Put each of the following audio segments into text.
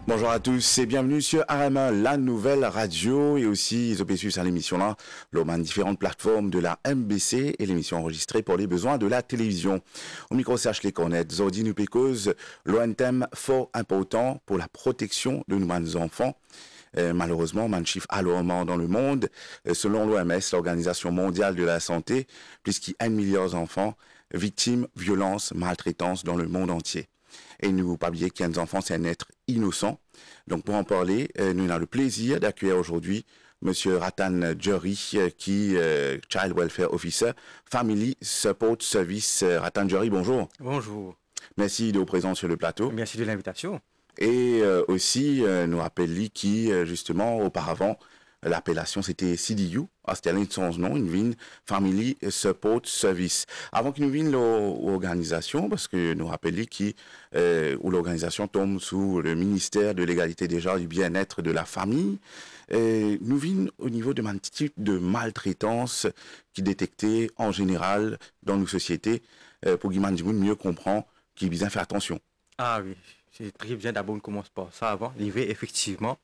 Bonjour à tous et bienvenue sur RMA, la nouvelle radio et aussi ils opésus à l'émission là, l'homme différentes plateformes de la MBC et l'émission enregistrée pour les besoins de la télévision. Au micro CH les cornettes, Zordi nous cause l'un thème fort important pour la protection de nos enfants. Malheureusement, un chiffre alarmant dans le monde. Selon l'OMS, l'Organisation mondiale de la santé, plus qu'il y a 1 milliard d'enfants victimes, violences, maltraitances dans le monde entier. Et nous pas oublier qu'il y a des enfants, c'est un être innocent. Donc pour en parler, nous avons le plaisir d'accueillir aujourd'hui Monsieur Ratan Jury, qui Child Welfare Officer, Family Support Service. Ratan Jury, bonjour. Bonjour. Merci de vous présenter sur le plateau. Merci de l'invitation. Et aussi, nous rappelons qui, justement, auparavant, l'appellation c'était CDU, c'était son nom, une ville Family Support Service. Avant qu'il nous vienne l'organisation, parce que nous rappelons où l'organisation tombe sous le ministère de l'égalité des genres et du bien-être de la famille, nous viennent au niveau de un type de maltraitance qui est détecté en général dans nos sociétés, pour que mieux comprend qu'il bien faire attention. Ah oui. C'est très bien, d'abord on commence par ça avant. L'IV, effectivement,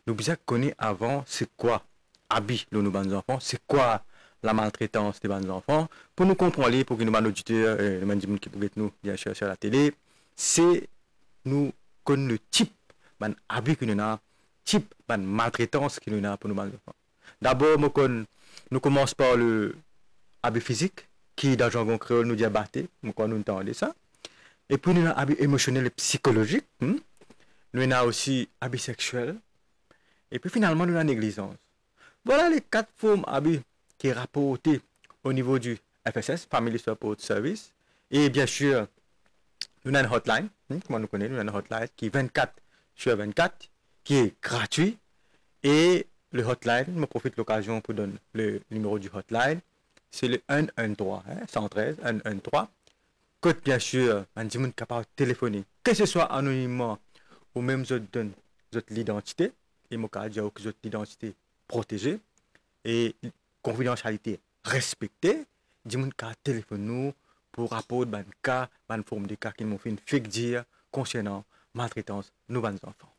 nous bien connaître avant c'est quoi habit de nos bons enfants, c'est quoi la maltraitance des bons enfants, pour nous comprendre, pour que nous, nos auditeurs, les gens qui pourraient nous bien sûr sur la télé, c'est nous connaître le type d'habit que nous avons, type de maltraitance que nous avons pour nos bons enfants. D'abord, nous commençons par le habit physique, qui dans le jargon créole nous dit abatté, nous entendons ça. Et puis, nous avons habit émotionnel et psychologique. Nous avons aussi habit sexuel. Et puis, finalement, nous avons négligence. Voilà les 4 formes d'habit qui sont rapportées au niveau du FSS, Family Support Service. Et bien sûr, nous avons une hotline. Comment nous connaissons, nous avons une hotline qui est 24/24, qui est gratuit. Et le hotline, je me profite de l'occasion pour donner le numéro du hotline. C'est le 113, 113, 113. Que bien sûr, on dit qu'on capable de téléphoner, que ce soit anonymement ou même l'identité, et mon cas dire que l'identité protégée et confidentialité respectée, dit qu'on capable de téléphoner nous pour rapport de cas, de forme de cas qui m'ont fait une fake dire concernant maltraitance de nos enfants.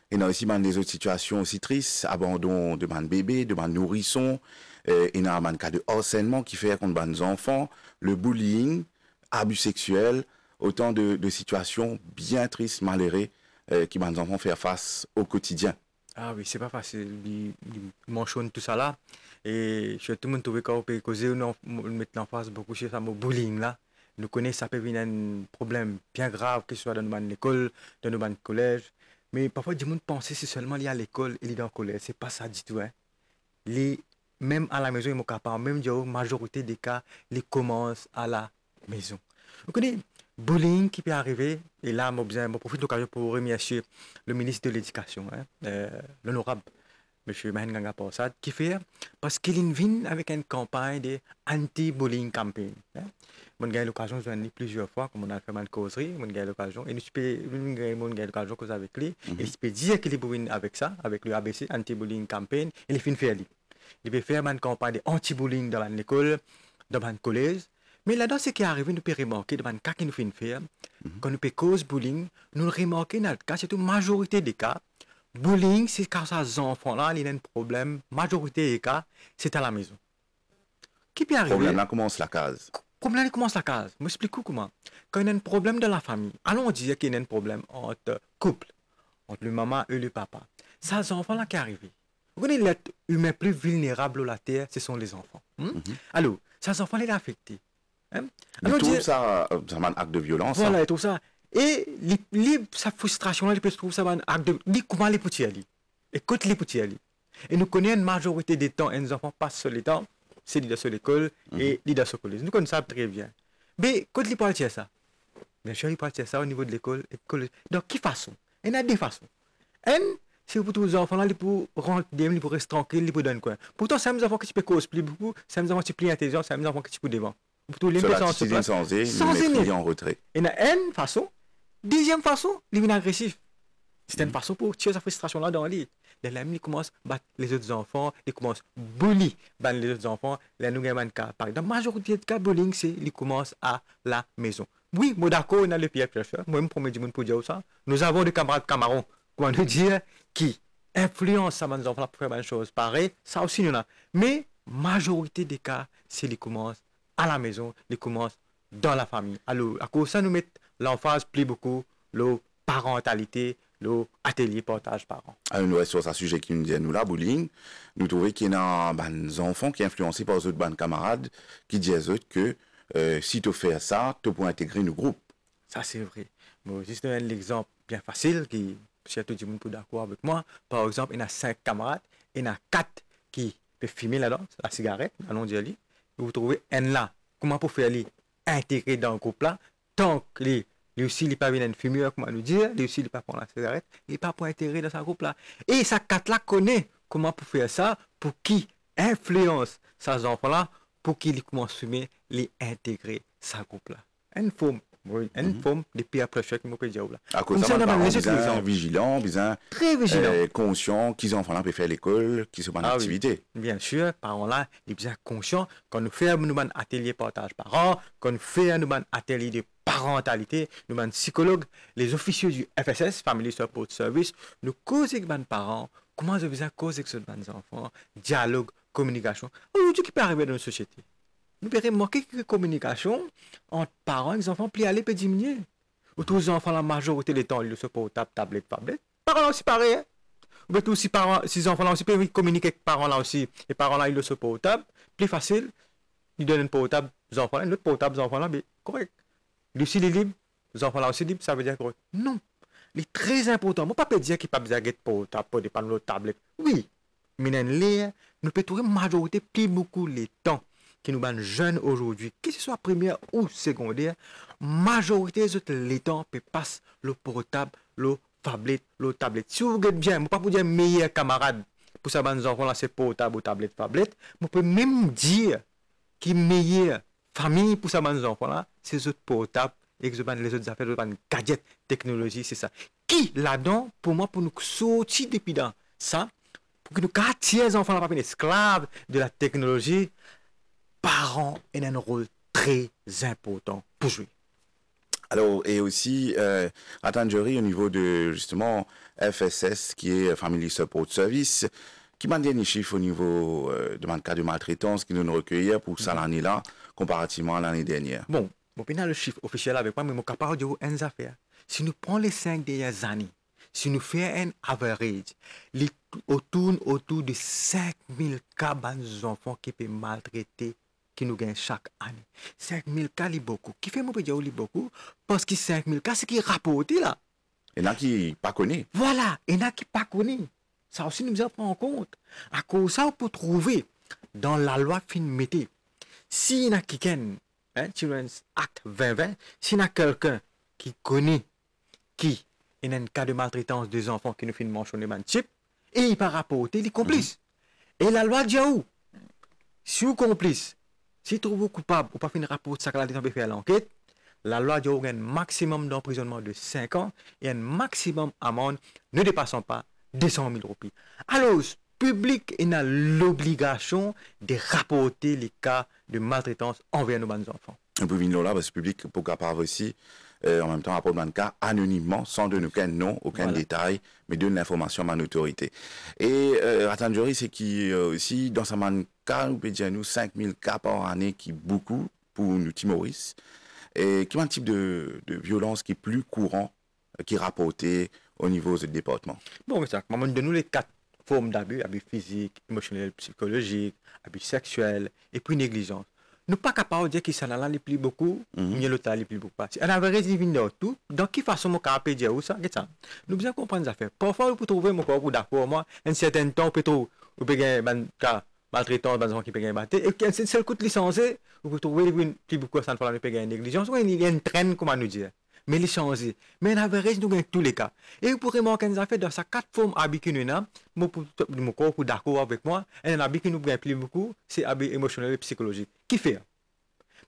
Et nous aussi des autres situations aussi tristes, abandon de bébés, de nourrissons, et nous avons un cas de harcèlement qui fait contre nos enfants, le bullying, abus sexuels, autant de situations bien tristes, malheureuses, qui nos enfants faire face au quotidien. Ah oui, c'est pas facile. Ils mentionnent tout ça là. Et tout le monde trouve qu'on peut causer, nous mettre en face beaucoup de ça, le bullying là. Nous connaissons ça peut venir un problème bien grave, que ce soit dans nos écoles, dans nos collèges. Mais parfois, du monde pense que c'est seulement lié à l'école et dans le collège. C'est pas ça du tout. Hein. Même à la maison, ils sont capables, même dans la majorité des cas, ils commencent à la maison. Vous connaissez bullying qui peut arriver, et là, je profite de l'occasion pour remercier le ministre de l'Éducation, l'honorable M. Mahenganga Porsad, qui fait, parce qu'il vient avec une campagne de anti-bullying campaign. On a eu l'occasion de venir plusieurs fois, comme on a fait une causerie, on a eu l'occasion, et nous avons eu l'occasion de causer avec lui, et il peut dire qu'il est venu avec ça, avec le ABC, anti-bullying campaign, et il fait faire. Il peut faire une campagne de anti-bullying dans l'école, dans le collège. Mais là-dedans, ce qui est arrivé, nous pouvons remarquer, dans le cas qui nous fait faire, quand nous pouvons cause bullying, nous remarquons dans le cas, c'est une majorité des cas, bullying, c'est quand ces enfants-là, il y a un problème, majorité des cas, c'est à la maison. Qui peut arriver? Le problème là commence la case. Problème là commence la case. Je m'explique comment. Quand il y a un problème dans la famille, allons dire qu'il y a un problème entre couple, entre le maman et le papa. Ces enfants-là qui arrivent. Vous connaissez l'être humain plus vulnérable de la terre, ce sont les enfants. Alors, ces enfants-là sont affectés. Il trouve ça un acte de violence. Voilà, il trouve ça. Et sa frustration, il peut trouver ça un acte de... Comment les petits aller? Écoute les petits aller. Et nous connaissons une majorité des temps, et nos enfants passent sur les temps, c'est l'idée sur l'école et l'idée sur le collège. Nous connaissons ça très bien. Mais quand ils parlent de ça, bien sûr, ils parlent de ça au niveau de l'école et du collège. Donc, quelle façon? Il y a des façons. C'est pour tous les enfants là, pour rentrer, pour rester tranquille, pour donner quoi. Pourtant, c'est un enfant qui peut cause plus beaucoup, c'est un enfant qui plus intelligent, c'est un enfant qui peut devant. Pour les personnes sans en retrait. Et il y a une façon. Deuxième façon, il est agressif. C'est une façon pour tirer sa frustration là dans le lit. Il commence à battre les autres enfants, il commence à bully les autres enfants. Là, nous avons un cas. Par exemple, la majorité des cas bullying, c'est qu'il commence à la maison. Oui, moi d'accord, on a le pire pressure. Moi, je me promets du monde pour dire ça. Nous avons des camarades camarons comment nous dire, qui influence ça, nos enfants pour faire une chose pareille, ça aussi nous a. Mais, majorité des cas, c'est les commencent à la maison, les commencent dans la famille. Alors, à cause de ça, nous mettons l'emphase plus beaucoup, le parentalité, le atelier portage parent. Alors, nous restons sur ce sujet qui nous dit, nous là, Bouling, nous trouvons qu'il y a des enfants qui sont influencés par les autres camarades qui disent que si tu fais ça, tu peux intégrer nos groupes. Ça, c'est vrai. Bon, juste un exemple bien facile qui, si tout le monde peut d'accord avec moi. Par exemple, il y a 5 camarades, il y en a 4 qui peuvent fumer là-dedans, la cigarette, allons dire. Vous trouvez un là. Comment pour faire les intégrer dans le groupe là, tant que lui aussi, il n'est pas bien un fumeur, comment nous dire, lui aussi, il n'est pas pour la cigarette, il n'est pas pour intégrer dans ce groupe là. Et ça 4 là connaît comment pour faire ça, pour qui influence ces enfants là, pour qu'ils commencent à fumer, les intégrer ce groupe là. Une forme de peer pressure qui peut dire là. À cause de ça, les parents sont vigilants, très vigilants, conscients qu'ils enfants là peuvent faire l'école, qu'ils sont en activité. Oui. Bien sûr, parents là, ils sont conscients quand nous faisons un atelier partage parents, quand nous faisons un atelier de parentalité, nous sommes psychologues, les officiers du FSS, Family Support Service, nous causons avec les parents, comment je vais causer avec les enfants, dialogue, communication. Aujourd'hui, qui peut arriver dans une société? Nous pouvons remarquer que la communication entre parents et les enfants peut aller peut diminuer. Ou tous les enfants, la majorité des temps, ils sont portable, tablette. Parents aussi pareil. Ou tous si parents, si les enfants là aussi peuvent communiquer avec les parents là aussi. Les parents là, ils sont portable. Plus facile, ils donnent un portable aux enfants là, l'autre portable aux enfants là, mais correct. Lui aussi, il est libre. Les enfants là aussi libres, ça veut dire correct. Non. Il est très important. Moi, pas peut dire qu'il n'y a pas besoin de portable pour dépendre de notre tablette. Oui. Mais nous pouvons trouver majorité plus beaucoup les temps qui nous ban jeunes aujourd'hui, que ce soit primaire ou secondaire, majorité de les temps peut passer le portable, le tablette. Si vous regardez bien, je ne pas vous dire meilleur camarade pour ça, nos enfants là, c'est portable ou tablette. Je peux même dire que meilleure famille pour ça, nos enfants là, c'est les autres portables et les autres affaires, les gadgets, technologie, c'est ça. Qui là-dedans, pour moi, pour nous sortir depuis dans ça, pour que nous attirer les enfants là, pas esclaves de la technologie, parents ont un rôle très important pour jouer. Alors, et aussi, Ratanjori, au niveau de, justement, FSS, qui est Family Support Service, qui m'a donné des chiffres au niveau de cas de maltraitance qui nous recueillir pour ça l'année-là, comparativement à l'année dernière. Bon, le chiffre officiel avec moi, mais je suis capable de dire une affaire. Si nous prenons les 5 dernières années, si nous faisons un average, autour de 5000 cas d'enfants qui peuvent maltraiter, qui nous gagnent chaque année. 5000 cas, c'est beaucoup. Qui fait mon dire beaucoup? Parce que 5000 cas, c'est qui est rapporté là. Il y en a qui pas connaissent. Voilà, il y en a qui pas connaissent. Ça aussi, nous en prenons en compte. À cause de ça, on peut trouver dans la loi fin métier, s'il y en a quelqu'un, Children's Act 2020, s'il y en a quelqu'un qui connaît qui il y a un cas de maltraitance des enfants qui nous fait mentionner un type, et il pas rapporté, il est complice. Et la loi dit où? Si vous complice, si vous trouvez coupable ou pas fait un rapport de ça, là, peut faire l'enquête, la loi dit un maximum d'emprisonnement de 5 ans et un maximum amende ne dépassant pas 200 000 roupies. Alors, le public a l'obligation de rapporter les cas de maltraitance envers nos enfants. On peut venir là parce que le public peut capable aussi, en même temps, rapporter un cas anonymement, sans donner aucun nom, aucun détail, mais donner l'information à l'autorité. Et Ratanjori, c'est qui aussi, dans ce cas, on peut dire nous 5000 cas par année, qui est beaucoup pour nous, timoristes. Et quel type de violence qui est plus courant, qui est rapporté au niveau du département? Bon, c'est ça. Maman, de nous les 4 formes d'abus, abus physique, émotionnel, psychologique, abus sexuel, et puis négligence. Nous ne sommes pas capables de dire que ça n'a les plus beaucoup, mais l'autre les plus beaucoup. On a vérifié tout. Dans quelle façon on peut dire ça? Nous devons comprendre ça. Parfois, vous pouvez trouver mon corps d'accord, moi, un certain temps, vous pouvez gagner un cas maltraitant, des gens qui peuvent gagner et quand c'est seul coup de licencié, vous pouvez trouver plus beaucoup de fois peut gagner négligence, ou il y a une traîne, comment nous dire. Mais les changer. Mais on a vérifié nous tous les cas. Et vous pourrez remarquer des affaires dans ces 4 formes d'habits que nous avons, mon corps est d'accord avec moi, et un habit qui nous gagne plus beaucoup, c'est habit émotionnel et psychologique. Qui fait?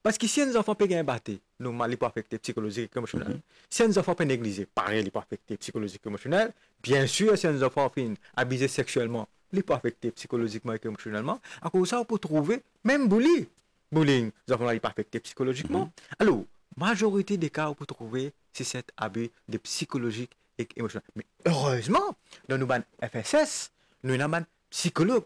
Parce que si un enfant peut gagner batté, normalement, il peut affecter psychologique et émotionnel. Si un enfant peut négliger, pareil, il peut affecter psychologique et émotionnel. Bien sûr, si un enfant finit abusé sexuellement, il peut affecter psychologiquement et émotionnellement. À cause de ça, on peut trouver même bullying. Bullying, les enfants, il peut affecter psychologiquement. Alors, majorité des cas, on peut trouver, c'est cet abus de psychologique et émotionnel. Mais heureusement, dans nos FSS, nous avons un psychologue,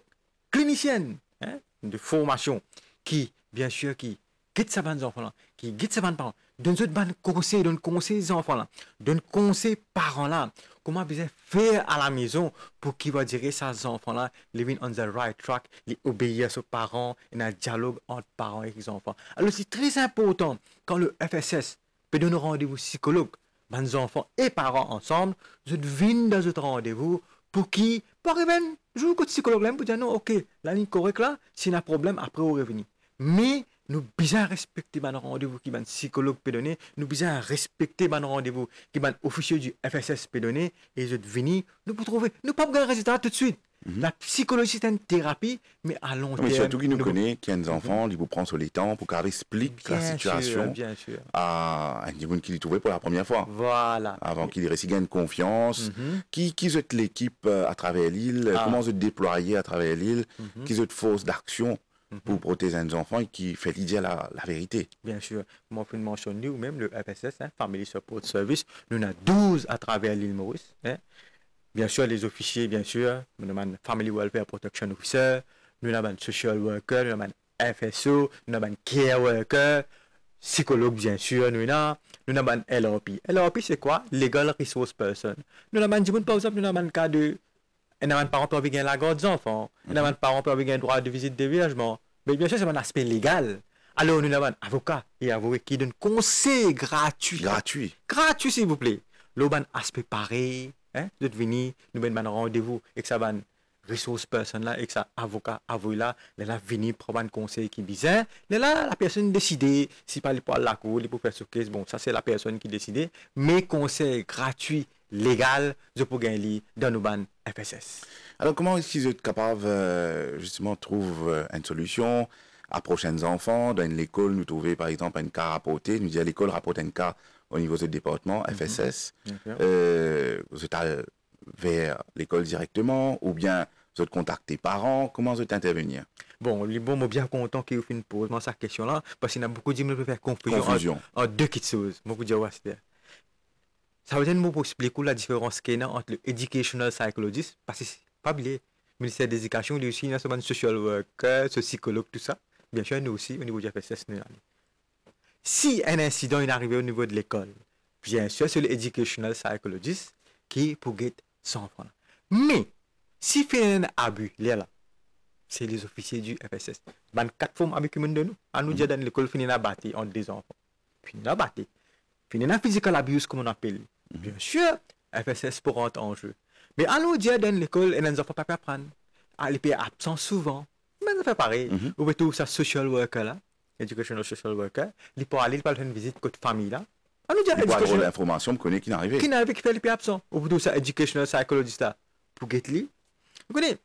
clinicienne, hein, de formation, qui, bien sûr, qui guide ces enfants-là, qui guide ces parents, donne conseil aux enfants-là, donne conseil parents-là, comment bien faire à la maison pour qu'ils vont dire ces enfants-là, living on the right track, les obéir aux parents, et un dialogue entre parents et les enfants. Alors c'est très important quand le FSS peut donner rendez-vous psychologue, les enfants et parents ensemble, je viens dans ce rendez-vous pour qui, par exemple, je vous psychologue là pour dire non, ok, la ligne correcte là, s'il y a un problème, après on revient. Mais nous bien respecter le rendez-vous qui un psychologue peut donner, nous bien respecter le rendez-vous qui un officier du FSS peut donner, et je venir, nous pour trouver, nous pas gagner un résultat tout de suite. La psychologie c'est une thérapie, mais à long terme. Mais surtout qu'il nous connaît, qu'il y a des enfants, il vous prend sur les temps pour qu'il explique la situation à un niveau qu'il trouvait pour la première fois. Voilà. Avant qu'il gagne confiance. Qui est l'équipe à travers l'île, comment se déployer à travers l'île, qui est force d'action pour protéger les enfants et qui fait dire la vérité. Bien sûr. Moi, je mentionne nous même le FSS, hein, Family Support Service. Nous avons 12 à travers l'île Maurice. Hein. Bien sûr, les officiers, bien sûr. Nous avons Family Welfare Protection Officer. Nous avons Social Worker. Nous avons FSO. Nous avons Care Worker. Psychologue, bien sûr. Nous avons LRP. LRP, c'est quoi? Legal Resource Person. Nous avons dit, par exemple, nous avons un cas de... Nous avons un parent qui peut avoir la garde des enfants. Nous avons un parent qui peut avoir un droit de visite d'hébergement. Mais bien sûr, c'est un aspect légal. Alors, nous avons un avocat et avoué qui donne conseil gratuit. Gratuit. Gratuit, s'il vous plaît. L'autre aspect pareil. Hein, de venir, nous avons un rendez-vous avec sa ressource personne là, avec sa avocat avoué là, là venir prendre un conseil qui bizarre. Là, la personne décide si pas pour la cour, il peut faire ce case. Bon, ça c'est la personne qui décide. Mais conseil gratuit, légal, je peux gagner dans nos FSS. Alors, comment est-ce qu'ils sont capables, justement, de trouver une solution à prochains enfants? Dans l'école, nous trouver, par exemple, un cas rapporté. Nous dire l'école rapporte un cas au niveau du département, FSS. Vous êtes vers l'école directement ou bien vous êtes contacté parents? Comment vous êtes intervenir? Bon, les bons, bien content qu'ils finissent pour poser cette question-là parce qu'il y a beaucoup de gens qui peuvent faire confusion en deux petites choses. Moi, vous dire, ça veut dire que pour expliquer la différence qu'il y a entre l'educational psychologist, parce que pas oublier, le ministère de l'Éducation, il y a aussi un social worker, un psychologue, tout ça. Bien sûr, nous aussi, au niveau du FSS, nous si un incident est arrivé au niveau de l'école, bien sûr, c'est l'educational psychologist qui pour guider son enfant. Mais, si fait un abus, là, c'est les officiers du FSS. Il y a 4 formes d'abus qui de nous. À nous dire dans l'école, finir à battre entre des enfants. Finir à battre. Finir à physical abuse, comme on appelle. Bien sûr, FSS pour rentrer en jeu. Mais à nous dire dans l'école, les enfants ne peuvent pas apprendre. Les pays absents souvent. Mais ça fait pareil. Ou bien tout ça, social worker là. Educational social worker, il peut aller faire une visite côté famille là. On nous dit educational l'information connaît qui n'arrive. Qui n'arrive qui fait les absent. Au bout de ça educational psychologist là pour get lui. Vous connaissez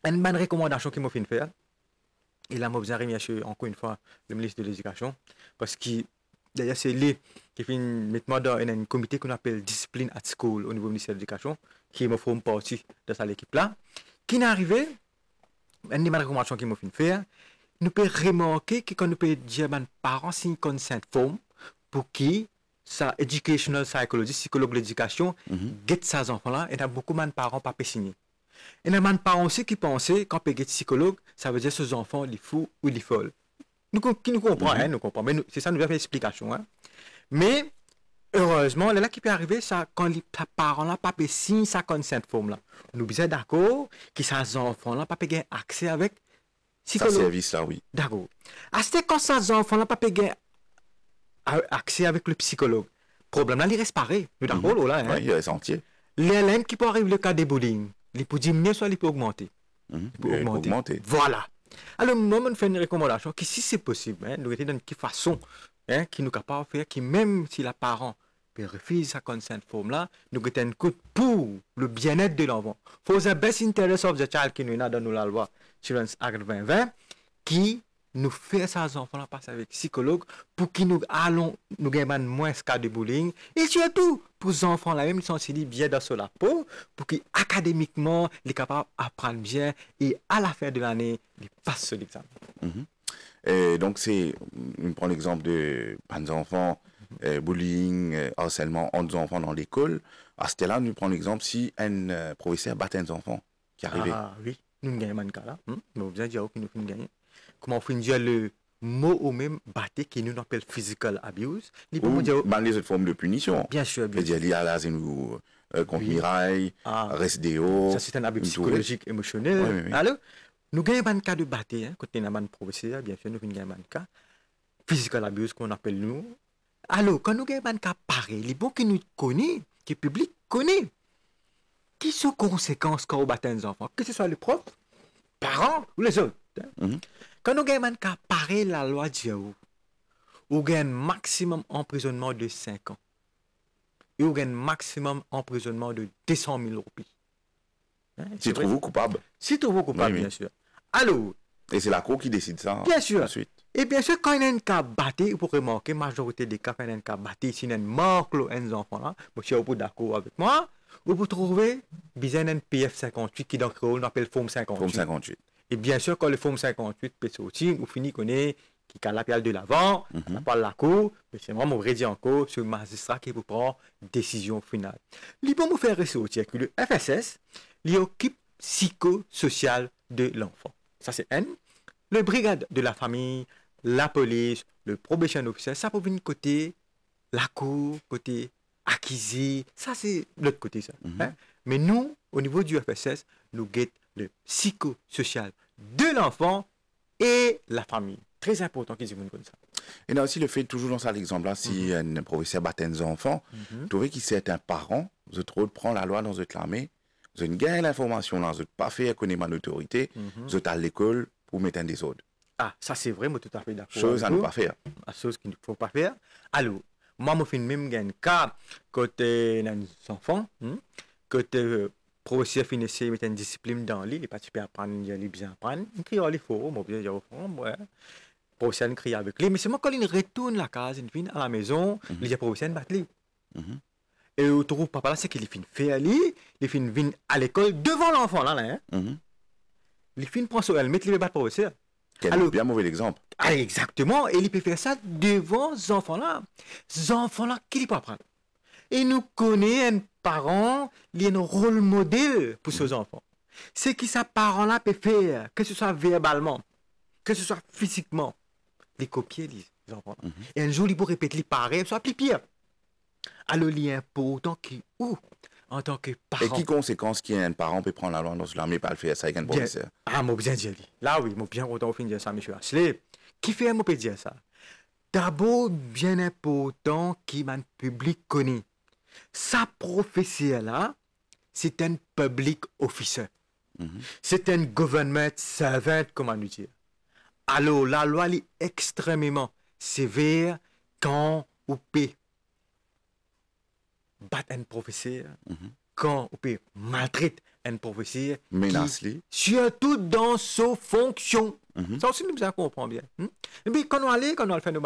une bonne recommandation qui m'a fait faire. Et là moi besoin remercier encore une fois le ministre de l'Éducation parce que d'ailleurs c'est lui qui fait mettre dans un comité qu'on appelle discipline at school au niveau du ministère de l'Éducation qui me forme partie de cette équipe là qui n'arrive une bonne recommandation qui m'a fait faire. Nous pouvons remarquer que quand nous pouvons dire aux parents si une consent forme pour qui sa educational psychologist, psychologue de l'éducation, guette ces enfants-là, et il y a beaucoup de parents pas signer. Et il y a des parents aussi qui pensent quand on guette psychologue, ça veut dire que ces enfants, ils fous ou ils folles. Nous comprenons, nous comprenons, mais c'est ça, nous avons fait l'explication. Hein. Mais, heureusement, là qui peut arriver, ça, quand les parents-là pas signer sa consent forme là, nous sommes d'accord que ces enfants-là pas avoir accès avec ça service là, oui. D'accord. À ce quand ces enfants-là pas gagner accès avec le psychologue, problème là, il reste pareil. Nous d'accord là. Oui, il reste entier. L'élève qui peut arriver le cas de bullying, il peut diminuer soit il peut augmenter. Il peut augmenter. Voilà. Alors, moi, je fais une recommandation que si c'est possible, nous avons dans quelle façon qui nous capable de faire, qui même si la parent refuse sa consent forme là, nous avons un coup pour le bien-être de l'enfant. For the best interest of the child qui nous a dans la loi Children's Act 2020, qui nous fait ces enfants-là passer avec psychologue pour qu'ils nous allons nous gagnons moins ce cas de bullying et surtout pour les enfants là même ils sont bien dans la peau pour qu'académiquement ils sont capables d'apprendre bien et à la fin de l'année ils passent sur l'examen. Et donc c'est on prend l'exemple de des enfants bullying, harcèlement entre les enfants dans l'école. À ce là nous prenons l'exemple si un professeur bat un enfant qui arrivait. Ah oui, nous gagnons un cas là. Mais vous avez dit que nous gagnons. Comment on finit dire le mot au même batté qui nous appelle physical abuse. Ou dans les autres formes de punition. Bien sûr, bien sûr. C'est-à-dire, il y a là, c'est nous, contre miraille, reste dehors. Ça, c'est un abus psychologique, émotionnel. Oui, oui, oui. Alors, nous gagnons un cas de batté, hein, quand on a un professeur, bien sûr, nous gagnons un cas. Physical abuse, qu'on appelle nous. Alors, quand nous gagnons un cas pareil, les bons qui nous connaissent, qui le public connaît, qui sont conséquences quand on bat un enfant, que ce soit les profs, parents ou les autres. Quand nous gagnons un cas pareil, la loi dit ou gagne maximum emprisonnement de 5 ans. Et ou gagne maximum emprisonnement de 200 000 roupies. Hein, si trouve-vous coupable. Si trouve-vous coupable, oui. Bien sûr. Alors. Et c'est la cour qui décide ça. Bien sûr. Ensuite. Et bien sûr, quand il y a un cas batté, vous pouvez remarquer, la majorité des cas, quand il y a un cas batté, si il y a un manque un enfant là, monsieur, vous êtes d'accord avec moi, vous trouvez, bien un PF 58 qui dans le on appelle Forme 58. Forme 58. Et bien sûr, quand le Forme 58 peut sortir, vous finissez qu'on est qui a la piale de l'avant, on parle la cour, mais c'est vraiment rédit en cours sur le magistrat qui vous prend décision finale. Il peut vous faire ressortir que le FSS, il occupe psychosocial de l'enfant. Ça c'est N. Le brigade de la famille, la police, le probation officer, ça peut venir côté la cour, côté acquis, ça c'est l'autre côté ça. Hein? Mais nous, au niveau du FSS, nous guettons le psychosocial de l'enfant et la famille. Très important qu'ils disent comme ça. Et là aussi, le fait, toujours dans ça, l'exemple-là, si un professeur bat un enfant, vous trouvez qu'il c'est un parent, vous prend la loi dans votre armée, vous gagnez l'information là, vous n'avez pas fait connaître mon autorité, vous êtes à l'école pour mettre un désordre. Ah, ça c'est vraiment tout à fait d'accord. Chose à ne pas faire. Chose qu'il ne faut pas faire. Alors, moi, je fais même un cas côté un enfant, côté professeur financier mettre une discipline dans lui, il participe à apprendre, il bien apprendre, il crie à l'effort, moi bien dire au fond, ouais. Professeur crie avec lui, mais c'est moi quand il retourne la case, il vient à la maison, il dit professeur battre lui. Et au trouve papa là, c'est qu'il finit faire lui, il finit venir à l'école devant l'enfant là, il finit prendre son helmet, il va battre professeur. Alors, bien mauvais exemple. Ah, exactement, et il peut faire ça devant ces enfants-là. Ces enfants-là, qui peut apprendre? Et nous connaissons un parent, il y a un rôle modèle pour ses enfants. C'est que ce parent-là peut faire, que ce soit verbalement, que ce soit physiquement, les copier, les enfants. Et un jour, il peut répéter les pareils, soit plus pire. Alors, il est important qu'il, en tant que parent. Et qui conséquence qu'un parent peut prendre la loi dans ce mais pas le faire ça avec un professeur? Ah, moi bien dire. Là, oui, moi bien content de dire ça, monsieur Ashley. Qui fait, moi peut dire ça? D'abord, bien important qu'il un public connaît. Sa professeur là, c'est un public officer. C'est un government servant, comment nous dire. Alors, la loi est extrêmement sévère quand on peut battre un professeur, quand on peut maltraiter un professeur, menace-les, surtout dans sa fonction. Ça aussi, nous besoin comprendre bien. Et puis, quand on allait, quand on fait nos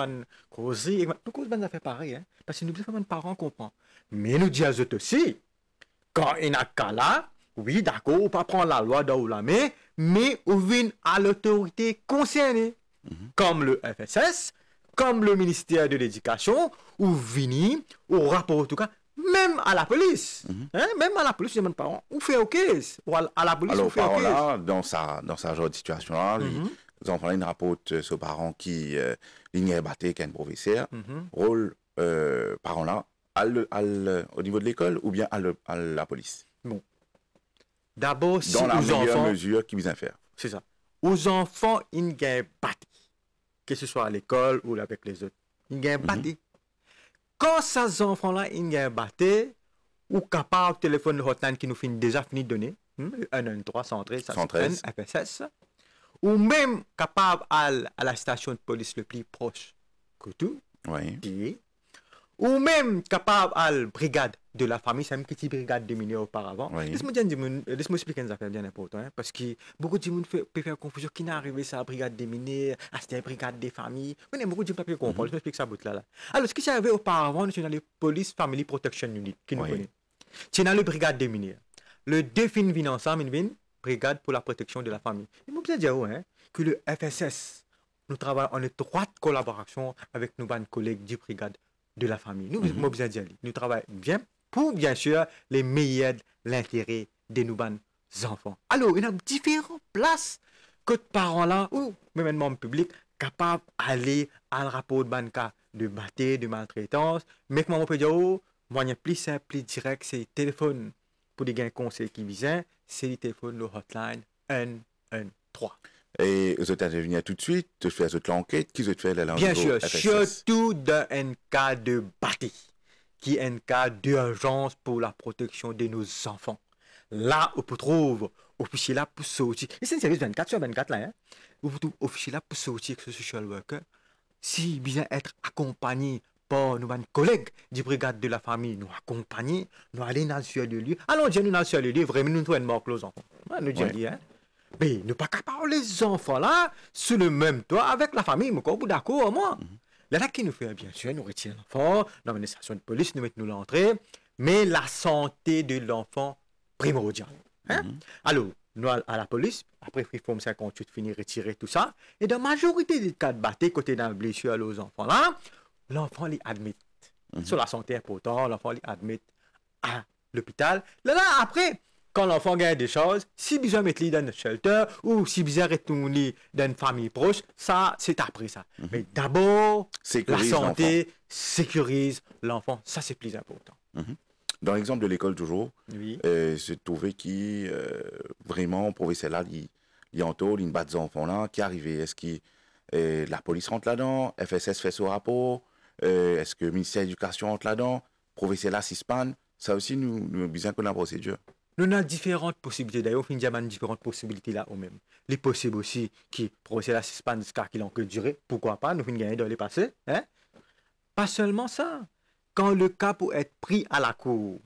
causeries, nous causes bien affaires pareilles, parce que nous besoin que nos parents comprennent. Mais nous disons aussi, quand il y a un cas là, oui, d'accord, on ne peut pas prendre la loi dans la main, mais on vient à l'autorité concernée, comme le FSS, comme le ministère de l'Éducation, ou vini, au rapport en tout cas, même à la police. Même à la police, les parents, on fait OK. Ou à la police, alors, on fait OK. Alors, dans sa genre de situation-là, les enfants, ils rapportent aux parents qui l'ignorent batté qu'un professeur, rôle parents-là, au niveau de l'école ou bien à la police. Bon. D'abord, si dans la meilleure enfants, mesure qu'ils besoin faire. C'est ça. Aux enfants, ils ne gagnent pas. Que ce soit à l'école ou avec les autres. Ils ne gagnent pas. Quand ces enfants-là, ils ne gagnent pas, ou capable de téléphone de hotline qui nous finit déjà fini de donner, 113 113 FSS, ou même capable à la station de police le plus proche que tout, ou même capable à la brigade de la famille, c'est une petite brigade de mineurs auparavant. Laisse-moi expliquer une affaire bien importante, parce que beaucoup de gens peuvent faire confusion qui n'est arrivé à la brigade des mineurs, à cette brigade des familles. Mais beaucoup de gens peuvent comprendre, je m'explique ça bout là. Alors, ce qui s'est arrivé auparavant, nous sommes dans les Police Family Protection Unit, qui nous connaît. C'est dans la brigade des mineurs. Le deux fins viennent ensemble, une brigade pour la protection de la famille. Il faut bien dire que le FSS, nous travaillons en étroite collaboration avec nos collègues du brigade de la famille. Nous, moi, bien dire, nous travaillons bien pour, bien sûr, les meilleurs l'intérêt de nos enfants. Alors, il y a différentes places que les parents là, ou même membres publics, capables d'aller à un rapport de banca de bâté, de maltraitance. Mais comment on peut dire, oh, moyen plus simple, plus direct, c'est le téléphone. Pour des gains conseils qui visent, c'est le téléphone, le hotline 113. Et vous êtes intervenu tout de suite, tu fais l'enquête, qui vous fait la bien sûr, surtout dans un cas de bâti, qui est un cas d'urgence pour la protection de nos enfants. Là, on peut trouver officier là pour sortir. Et c'est un service 24 sur 24 là. Hein? On peut trouver officier là pour sortir avec ce social worker. Si bien être accompagné par nos collègues du brigade de la famille, nous accompagner, nous aller dans le ciel de lieu. Alors, nous dans le ciel de lieu, vraiment, nous trouvons une mort aux enfants. Nous disons, hein? Mais nous pas capables les enfants là, sur le même toit avec la famille, mais vous d'accord, moi. Là, qui nous fait, bien sûr, nous retirons l'enfant, dans une station de police, nous mettons l'entrée, mais la santé de l'enfant primordiale. Hein? Alors, nous à la police, après Freeform 58, fini retirer tout ça, et dans la majorité des cas de bâté, côté d'un blessure aux enfants là, l'enfant les admet. Sur la santé importante, l'enfant les admet à l'hôpital. Là, après, quand l'enfant gagne des choses, si besoin de mettre dans un shelter ou si besoin de retourner dans une famille proche, ça, c'est après ça. Mais d'abord, la santé sécurise l'enfant. Ça, c'est plus important. Dans l'exemple de l'école, toujours, oui. c'est trouvé qui vraiment, professeur là, il entoure, il bat des enfants là, qui arrive. Est-ce que la police rentre là-dedans, FSS fait son rapport, est-ce que le ministère de l'Éducation rentre là-dedans, professeur là, s'ispanne, ça aussi, nous besoin que la procédure. Nous avons différentes possibilités. D'ailleurs, on a différentes possibilités là au même. Les possibles aussi qui procèdent à ce cas qui l'ont que duré. Pourquoi pas? Nous finissons gagner dans les passés. Hein? Pas seulement ça. Quand le cas peut être pris à la cour,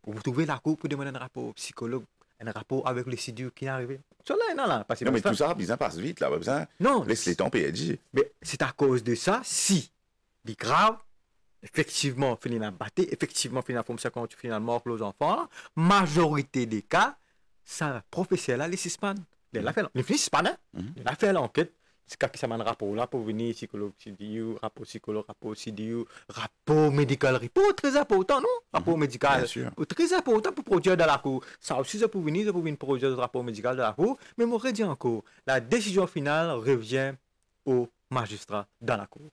vous trouvez la cour pour demander un rapport psychologue, un rapport avec les sidus qui est arrivé. Cela non, là. Non, mais tout ça, besoin passe vite là. Besoin, non. Laisse les temps PNJ. Mais c'est à cause de ça, si les graves, effectivement, finit la bataille, effectivement, finit la forme 58, finit la mort aux enfants, majorité des cas, ça, professeur là, les suspendent. Il a fait l'enquête. C'est quand ça m'a un rapport là pour venir, psychologue CDU, rapport psychologue, rapport CDU, rapport médical, rapport très important, non? Rapport médical, très important pour produire dans la cour. Ça aussi, ça pour venir produire le rapport médical dans la cour. Mais moi, je dis encore, la décision finale revient au magistrat dans la cour.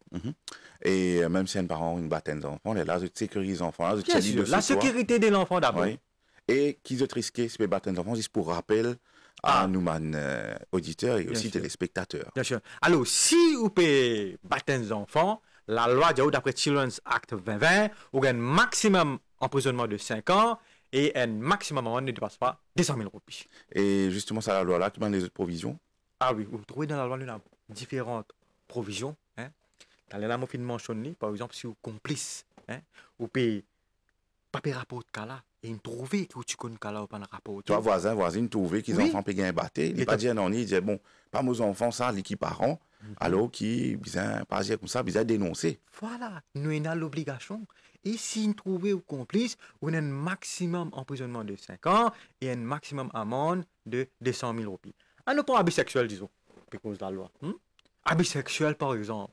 Et même si un parent une bataille d'enfants, là, je sécurise les enfants. Bien sûr, la sécurité de l'enfant d'abord. Oui. Et qu'ils ont risqué ces batailles d'enfants, juste pour rappel à nous, auditeurs et aussi téléspectateurs. Bien sûr. Alors, si vous pouvez battre des enfants, la loi d'après Children's Act 2020, vous avez un maximum emprisonnement de 5 ans et un maximum amende ne dépasse pas 200 000 roupies. Et justement, c'est la loi-là qui demande les autres provisions? Ah oui, vous trouvez dans la loi différentes provisions. Hein? Dans la loi, mentionné, par exemple, si vous complice, hein, vous payez pas payer rapport de cas là. Et ils trouvent que tu connais là pendant rapport. Toi, voisine, trouvé qu'ils enfants payent un bâté. Il n'est pas dit non, il dit bon, pas mes enfants, ça, l'équipe parents, alors qui, bien, pas dire comme ça, bien dénoncer. Voilà, nous avons l'obligation. Et si nous trouvons complice, on a un maximum emprisonnement de 5 ans et un maximum amende de 200 000 roupies. À nous prendre abus sexuel, disons, à cause de la loi. Abus sexuel, par exemple.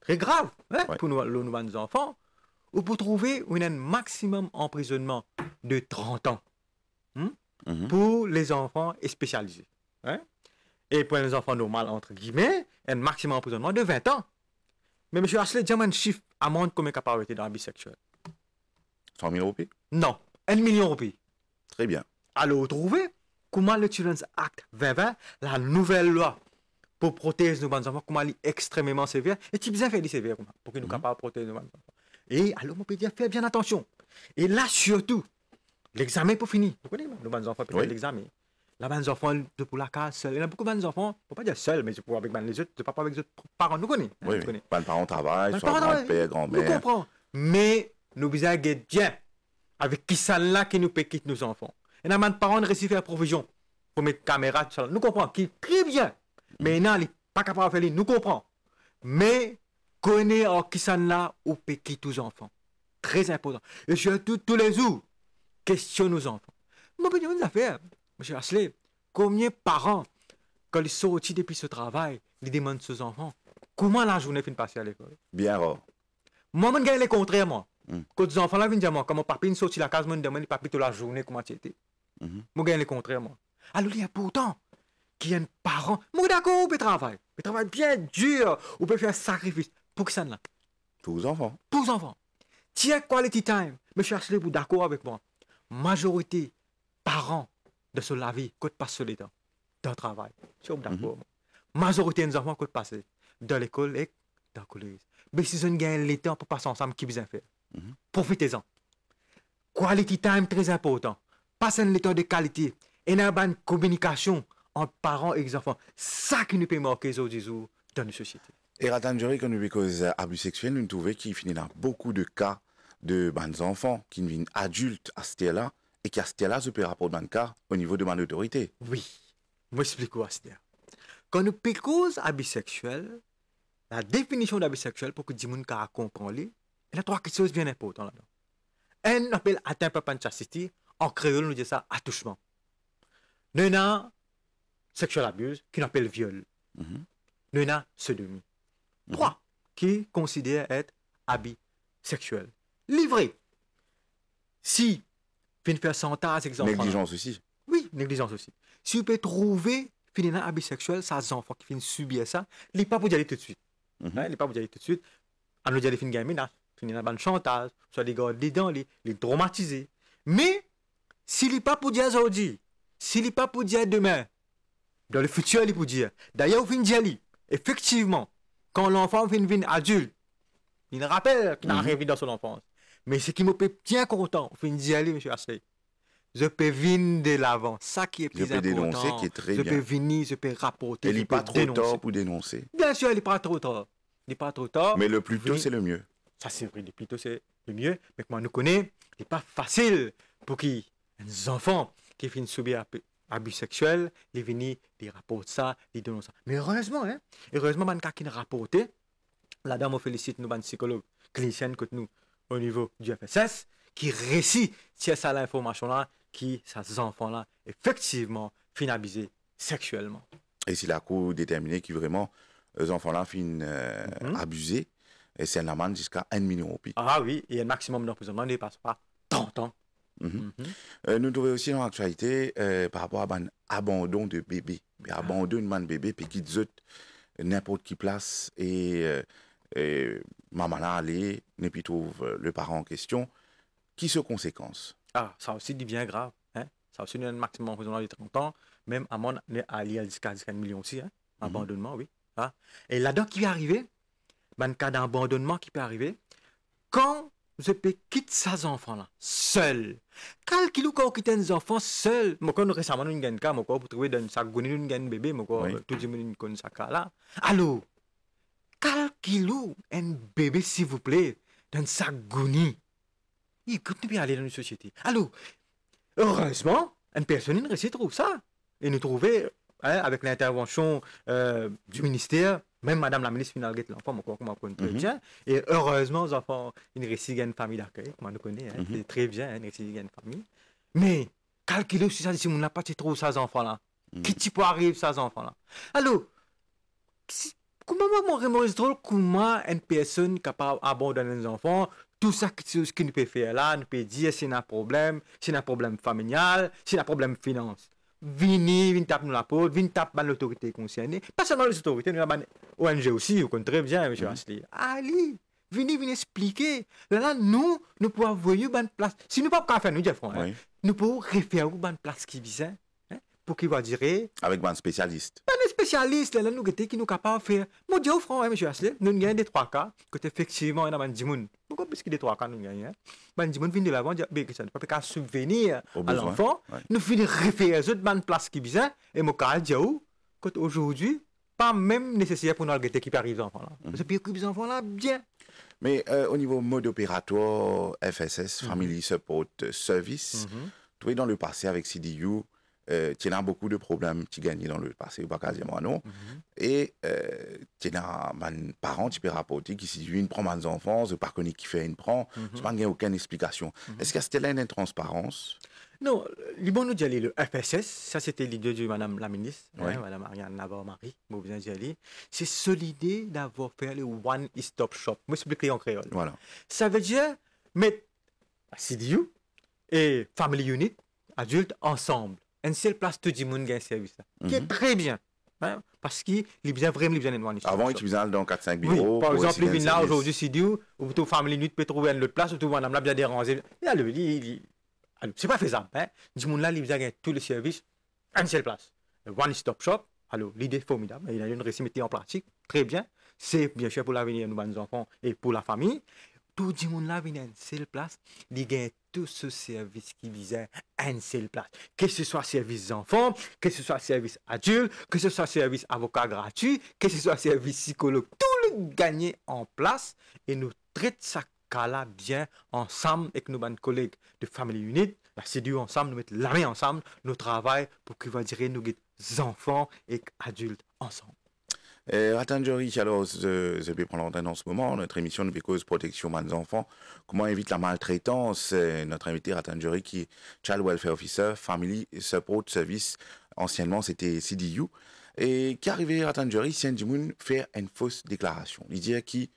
Très grave, hein, pour nos enfants. Ou pour trouver un maximum emprisonnement de 30 ans pour les enfants spécialisés. Hein? Et pour les enfants normaux, entre guillemets, un maximum emprisonnement de 20 ans. Mais M. Ashley, dis-moi un chiffre amende combien capable dans l'abus sexuel? 100 000 roupies? Non, 1 million de roupies. Très bien. Alors, trouver comment le Children's Act 2020, la nouvelle loi pour protéger nos enfants, comment elle est extrêmement sévère, et tu bien fait sévère pour que nous soyons capables de protéger nos enfants. Et alors, on peut dire, fais bien attention. Et là, surtout, l'examen pour finir. Vous connaissez, nos enfants peuvent faire l'examen. Là, les enfants, pour la case, seul. Il y a beaucoup d'enfants, on ne peut pas dire seul, mais c'est pour avec les autres, c'est pas avec les autres parents. Nous connaissons. Oui, pas le parent travaille, soit grand-père, grand-mère. Nous comprenons. Mais nous devons être bien avec qui ça là qui nous peut quitter nos enfants. Et là, les parents réussissent à faire provision pour mettre caméra, tout ça. Nous comprenons qui très bien. Mais non, il n'est pas capable de faire, nous comprenons. Mais, connaît qui ça là ou peut quitter tous les enfants. Très important. Et surtout, tous les jours, questionne nos enfants. Moi, je vais une affaire. M. Ashley, combien de parents, quand ils sortent depuis ce travail, ils demandent aux enfants comment la journée finit passer à l'école? Bien rare. Moi, je gagne les contraires, moi. Mhm. Quand les enfants là viennent dire, moi, quand mon papi ne sortit la case, je me demande, papi, toute la journée, comment tu étais. Mhm. Je gagne les contraires, moi. Alors, il y a pourtant qu'il y a un parent. Moi, d'accord, on peut travailler. On peut travailler bien dur. On peut faire un sacrifice. Pour qui ça là? Pour les enfants. Pour les enfants. Tiens, quality time. Monsieur Ashley, vous d'accord avec moi? Majorité, parents de ce la vie, quand passe le temps, dans le travail. Je suis d'accord. Majorité des enfants, quand passent dans l'école et dans le collège. Mais si on gagne le temps pour passer ensemble, qui besoin faire? Profitez-en. Quality time, très important. Passez le temps de qualité. Et une bonne communication entre parents et les enfants. Ça qui nous peut marquer aujourd'hui dans nos sociétés. Et Ratanjori, quand nous avons cause abus sexuels, nous trouvons qu'il finit dans beaucoup de cas de bandes enfants qui deviennent adultes à ce là et qui à ce là se peut rapporter dans le cas au niveau de mon autorité. Oui. Moi, explique quoi, c'est-à-dire. Quand nous parlons cause abus sexuel, la définition d'abus sexuel pour que les gens comprennent, il y a trois choses bien importantes là-dedans. Un appelle atteinte par chastity, en créole, nous dit ça attouchement. Nous avons sexual abuse, qui appelle viol. Nous avons sodomie. Trois, qui considèrent être abus sexuel. Livré. Si, fin faire santage, exemple. Négligence aussi. Oui, négligence aussi. Si vous pouvez trouver un abus sexuel, ça enfants qui finissent subir ça, il n'est pas pour y aller tout de suite. Il n'est pas pour y aller tout de suite. On nous dit qu'il finit un finit un chantage, soit les gars dedans, les traumatiser. Mais, s'il n'est pas pour dire aujourd'hui, s'il n'est pas pour dire demain, dans le futur, il est pour dire. D'ailleurs, vous finissez dire, effectivement, quand l'enfant finit adulte, il rappelle qu'il n'a rien vu dans son enfance. Mais ce qui me fait bien content, vous finissez dire, monsieur Ashley, je peux venir de l'avant. Ça qui est plus important. Je peux dénoncer, qui est très bien. Je peux venir, je peux rapporter. Il n'est pas trop tard pour dénoncer. Bien sûr, il n'est pas trop tard. Il n'est pas trop tard. Mais le plus tôt, c'est le mieux. Ça, c'est vrai, le plus tôt, c'est le mieux. Mais comme on nous connaît, il n'est pas facile pour les enfants qui finissent subir abus sexuels, ils viennent, ils rapportent ça, ils dénoncent ça. Mais heureusement, heureusement, il y a qui rapporte. La dame, on félicite nos psychologues cliniciens que nous, au niveau du FSS, qui réussit sur ça l'information-là, qui, ces enfants-là, effectivement, finissent abusés sexuellement. Et si la Cour déterminée que vraiment, les enfants-là finissent abusés, et c'est une amende jusqu'à 1 million de Ah oui, et un maximum d'emprisonnement ne dépasse pas 30 ans. Nous trouvons aussi dans l'actualité par rapport à l'abandon de bébés. Abandon de bébé, puis qui dit n'importe qui place, et maman là, allez, ne puis trouve le parent en question. Qui se conséquence? Ah, ça aussi dit bien grave. Hein? Ça aussi, un maximum d'emprisonnement de 30 ans. Même à mon allié jusqu'à 1 million aussi. Hein? Abandonnement, oui. Ah. Et là-dedans, qui est arrivé? Un cas d'abandonnement qui peut arriver. Quand je peux quitter ces enfants-là, seul. Calculez quand on quitte les enfants seul. Moi, quand récemment, nous avons un cas, pour trouver dans sa goni, nous avons un bébé, tout le monde connaît ça là. Alors, calculez un bébé, s'il vous plaît, dans sa goni. Il ne peut aller dans une société. Alors, heureusement, une personne réussit à trouver ça. Et nous trouver, avec l'intervention du ministère, même Madame la ministre finale de l'enfant, comment on très bien. Et heureusement, les enfants, ils réussissent à une famille d'accueil, comme on le connaît, c'est très bien, ils réussissent à une famille. Mais, calculez si ça, si on n'a pas trouvé ces enfants-là. Qui type arrive ces enfants-là? Alors, comment une personne capable d'abandonner les enfants, tout ça ce qu'il peut faire là, nous peut dire c'est un problème familial, c'est un problème finance. Venez taper nous la porte, venez taper l'autorité concernée. Pas seulement les autorités, nous avons ONG aussi, vous connaissez très bien, M. Ashley. Allez, venez expliquer. Là, nous pouvons voir une place. Si nous ne pouvons pas faire, nous disons, nous pouvons référer une place qui vise, pour qu'il va dire. Avec un spécialiste. Un spécialiste, là, nous qui nous capables de faire. Moi, je dis au front, M. Ashley, nous gagnons des 3 cas, que effectivement, il y a un dimoun. Pourquoi parce qu'il y a des 3 cas, nous gagnons? Un dimoun vient de l'avant, dit, que ça ne peut pas subvenir à l'enfant. Nous finissons référer aux autres places qui visent, et mon cas, dit, qu'aujourd'hui, pas même nécessaire pour nous guetter qui arrive les enfants là. Parce que les enfants là, bien. Mais au niveau mode opératoire, FSS, Family Support Service, tu vois, dans le passé avec CDU, tu as beaucoup de problèmes qui gagnent dans le passé, pas quasiment non. Et tu as un parent qui peut rapporter qui si une prend des enfants, je ne sais pas qui fait une prend, je n'ai pas aucune explication. Est-ce qu'il y a une intransparence? Non, bon nous dit le FSS, ça c'était l'idée de Madame la ministre, Ouais. Madame Ariane Navarre-Marie, moi bien dit, c'est l'idée d'avoir fait le One Stop Shop. Moi, expliquer en créole. Voilà. Ça veut dire mettre CDU et Family Unit, adultes, ensemble. Une seule place, tout le monde a un service. Qui est très bien. Hein, parce qu'il est bien vraiment bien One Stop Avant, Shop. ils utilisaient dans 4-5 Oui, bureaux. par pour exemple, aussi il gagner vient là service. aujourd'hui, CDU, ou tout Family Unit peut trouver une autre place, ou tout Madame là bien dérangé. Alors, c'est pas faisable. Hein? Du monde là, il vient gagner tous les services, une seule place. One Stop Shop. Alors, l'idée est formidable. Il a une récit en pratique. Très bien. C'est bien sûr pour l'avenir de nos enfants et pour la famille. Tout le monde là vient à une seule place. Il gagne tout ce service qui visait à une seule place. Que ce soit service enfants, que ce soit service adultes, que ce soit service avocat gratuit, que ce soit service psychologue, tout le gagner en place et nous traite ça là bien ensemble avec nos bonnes collègues de Family Unit. La CDU ensemble, nous mettons la main ensemble, nous travaillons pour que va dire nous enfants et adultes ensemble. Ratanjori, alors, je vais prendre l'antenne en ce moment. Notre émission de cause protection des enfants. Comment évite la maltraitance? Notre invité Ratanjori, qui est Child Welfare Officer, Family Support Service. Anciennement, c'était CDU. Et qui arrivait Ratanjori, si un Jimoun fait une fausse déclaration. Il dit qu'il,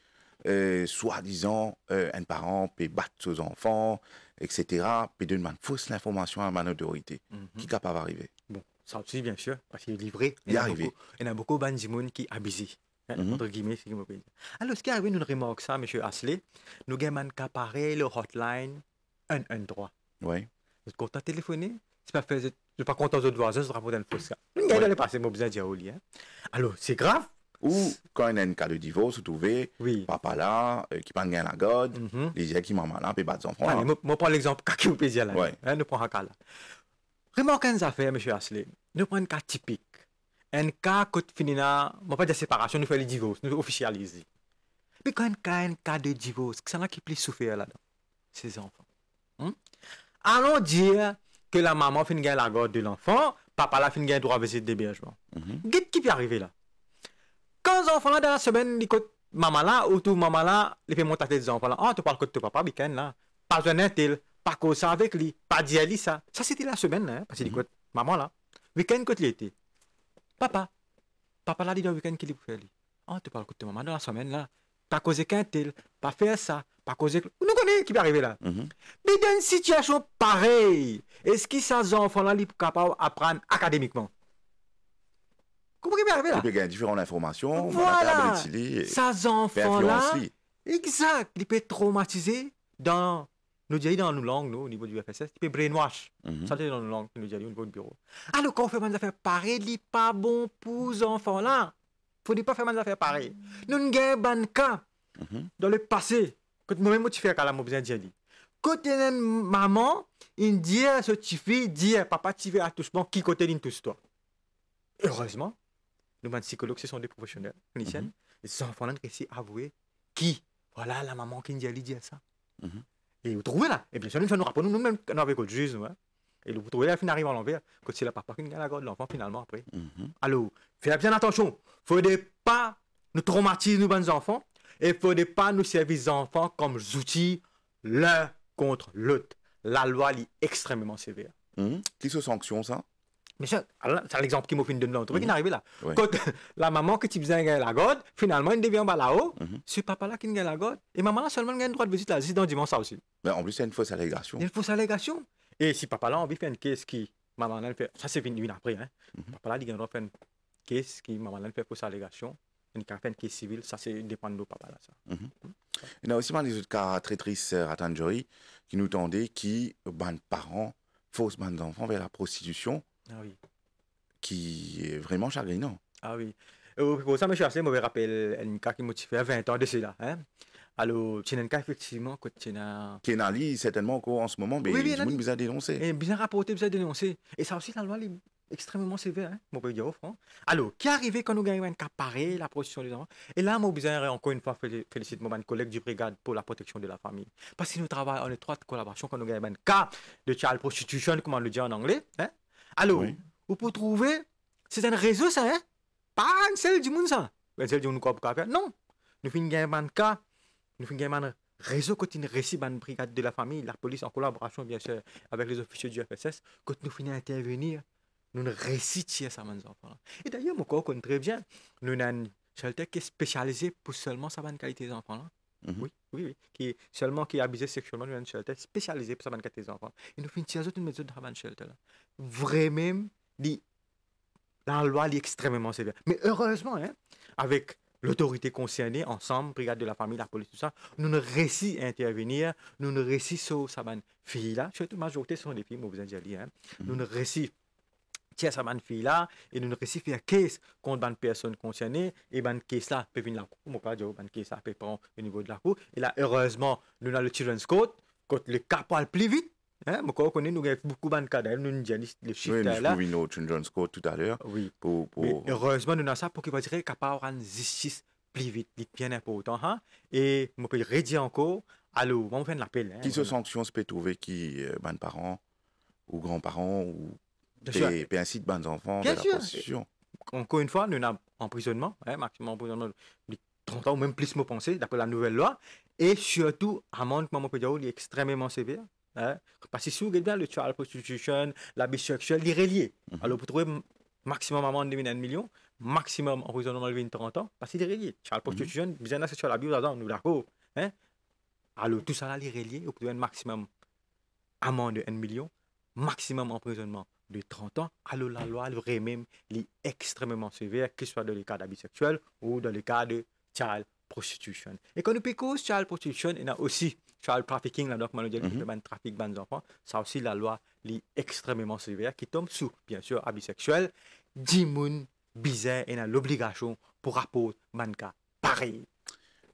soi-disant, un parent peut battre ses enfants, etc. Peut donner une fausse information à ma autorité. Qui est capable d'arriver? Bon, ça aussi, bien sûr, parce qu'il est livré. Il est arrivé. Il y a beaucoup de gens qui abusent. Entre guillemets, c'est ce que je peux dire. Alors, ce qui arrive, nous remarquons ça, M. Ashley, nous avons qu'appareil le hotline 113. Oui. Quand tu as téléphoné, c'est pas fait, je ne pas content aux autres voisins, je rapporte une fausse cas. Nous allons passer, moi, besoin de dire au lit. Alors, c'est grave. Ou quand il y a un cas de divorce, vous trouvez Oui. papa là, qui pas gagné la garde, les gens qui maman là, peut battre ses enfants. Allez, moi, prends l'exemple, qui vous peut dire là. Ouais. Nous prenons un cas là. Remarquez une affaire, M. Ashley. Nous prenons un cas typique. Un cas que tu finis là, on ne pas dire séparation, nous faisons le divorce, nous officialisons. Mais quand un cas de divorce, c'est là qui peut souffrir là-dedans, ces enfants. Allons dire que la maman finit gagner la garde de l'enfant, papa là finit gagner droit à visite d'hébergement. Qu'est-ce qui peut arriver là? Quand les enfants là, dans la semaine, ils écoutent maman là, ou tout maman là, ils font monter des enfants là. Ah, tu parles que de papa, week-end là. Pas un tel, pas cause ça avec lui, pas dire lui ça. Ça c'était la semaine, hein, parce qu'il écoute maman là. Week-end, quand il était. Papa là, dit dans le week-end qu'il est pour faire lui. Ah, tu parles que de maman dans la semaine là. Pas causer qu'un tel, pas faire ça, pas causer. Nous connaissons qui peut arriver là. Mais dans une situation pareille, est-ce que ces enfants là, ils sont capables d'apprendre académiquement? Comment il peut arriver là? Il peut gagner différentes informations, Voilà. ces Ces enfants-là, exact, il peut être traumatisé dans nos langues, nous, au niveau du FSS, il peut brainwash. Ça, c'est dans nos langues, nous dit au niveau du bureau. Alors, quand on fait des affaires pareilles, il n'est pas bon pour les enfants-là. Il ne faut pas faire des affaires pareilles. Nous avons des cas dans le passé. Quand moi-même, je fais un cas là, je besoin de dire. Quand il y a une maman, il dit à ce petit fille, dit papa, tu fais attouchement, qui côté d'une touche toi. Heureusement, nos psychologues, ce sont des professionnels, cliniciens. Les enfants-là ont réussi à avouer qui. Voilà la maman qui dit ça. Et vous trouvez là. Et bien sûr, nous rappelons nous-mêmes avec le juge. Et vous trouvez là, il arrive à l'envers. Que c'est la papa qui gagne la garde de l'enfant finalement après. Alors, faites bien attention. Il ne faut pas nous traumatiser nos bons enfants. Et il ne faut pas nous servir les enfants comme outils l'un contre l'autre. La loi est extrêmement sévère. Qui se sanctionne ça? Mais c'est l'exemple qui m'a fait de nous. Vous trouvez qu'il est arrivé là. Ouais. Quand la maman qui besoin de la garde, finalement, il devient là-haut. C'est papa là qui gagne la garde. Et maman là seulement gagne le droit de visite là. C'est dans dimanche ça aussi. Mais en plus, c'est une fausse allégation. Il y a une fausse allégation. Et si papa là, on veut faire une caisse qui, maman là, fait, ça c'est venu après. Hein. Papa là, il gagne faire une caisse qui, maman là, fait fausse allégation. Il a fait une caisse civile. Ça, c'est dépend de nos papas là. Ça. Il y a aussi des autres cas très tristes à Tanjori qui nous tendaient qui, parents, faussent des enfants vers la prostitution. Ah oui. Qui est vraiment chagrinant. Ah oui. Pour ça, je suis assez mauvais rappel un cas qui m'a fait 20 ans de cela. Hein? Alors, c'est un cas effectivement que tu as. Qui est dans l'île, certainement qu'en ce moment, mais Oui, tout le monde vous a dénoncé. Et bien rapporté, bien dénoncé. Et ça aussi, la loi est extrêmement sévère. Hein? Mon pays dire au front. Alors, qui est arrivé quand nous gagnons un cas pareil, la prostitution des enfants? Et là, moi, besoin encore une fois féliciter mon collègue du brigade pour la protection de la famille. Parce que nous travaillons en étroite collaboration quand nous gagnons un cas de child prostitution, comment on le dit en anglais. Hein? Alors, vous pouvez trouver, c'est un réseau, ça, hein? Pas un seul du monde, ça. Un seul du monde, quoi, pour faire? Non. Nous finissons un cas, nous finissons un réseau quand une récit une brigade de la famille, la police en collaboration bien sûr avec les officiers du FSS, quand nous finissons intervenir, nous ne récitons ça mes enfants. Et d'ailleurs, moi, je connais très bien, nous avons un shelter qui est spécialisé pour seulement sa bonne qualité des enfants. Là. Oui, oui, oui. Qui est seulement qui est abusé sexuellement, nous avons un shelter spécialisé pour sa bonne qualité des enfants. Et nous finissons une mesure de la shelter. Là. Vraiment, la loi est extrêmement sévère. Mais heureusement, hein, avec l'autorité concernée, ensemble, brigade de la famille, la police, tout ça, nous ne réussissons à intervenir, nous ne réussissons sur sa fille là, surtout la majorité sont des filles, moi vous avez dit, hein, nous ne réussissons tiens sa fille là et nous ne réussissons faire case contre une personne concernée et ban case là peut venir la cour, moi pas dire ban case là peut prendre au niveau de la cour et là heureusement nous avons le children's court quand le cas parle plus vite. Hein, moi, connais, nous avons beaucoup de cas nous avons le chiffre là. Oui, nous avons Children's Court tout à l'heure. Oui. Mais heureusement, nous avons ça pour qu'il va dire capable de justice plus vite, bien important. Hein? Et je peux redire encore, allô, on fait l'appel. Hein, qui se sanctions peut trouver qui, ban parents ou grands-parents ou peut inciter ban enfants de la prostitution. Encore une fois, nous avons emprisonnement, hein, maximum emprisonnement de 30 ans ou même plus, me penser, d'après la nouvelle loi. Et surtout, amende, comme on peut dire, est extrêmement sévère. Hein? Parce que si vous regardez bien le child prostitution, l'abus sexuel, il est relié. Alors, vous trouvez maximum amende de 1 million, maximum emprisonnement de 30 ans, parce qu'il est relié. Child prostitution, business sexual abuse, nous d'accord. Hein? Alors, tout ça là, il est relié. Vous trouvez un maximum amende de 1 million, maximum emprisonnement de 30 ans. Alors, la loi, vraiment, est extrêmement sévère, que ce soit dans le cas d'abus sexuel ou dans le cas de child prostitution. Et quand nous parlons de child prostitution, il y a aussi child trafficking, là, donc, on dit que trafic des enfants, ça aussi, la loi est extrêmement sévère, qui tombe sous, bien sûr, abus sexuel. 10 moun bizarre et a l'obligation pour rapporter un cas pareil.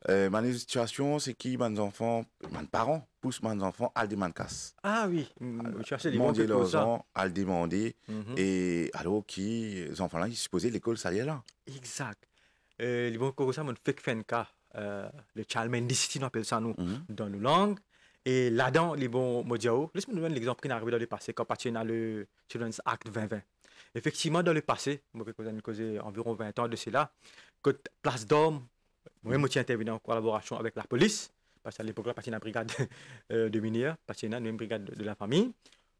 Ma situation, c'est qui, mes enfants, mes parents poussent mes enfants à demander casse. Ah oui, demander leurs enfants à le demander. Et alors, les enfants-là, ils supposaient l'école, ça y est là. Exact. Ils vont comme ça, mon fake fan cas, le child mendicity, on appelle ça nous, dans nos langues. Et là-dedans, les bons modiao, laisse-moi nous donner l'exemple qui est arrivé dans le passé, quand on a le Children's Act 2020. Effectivement, dans le passé, moi, j'ai causé environ 20 ans de cela, que Place d'Homme, moi, je suis intervenu en collaboration avec la police, parce qu'à l'époque, là, parce qu'il y a une brigade de mineurs, parce qu'il y a une brigade de la famille.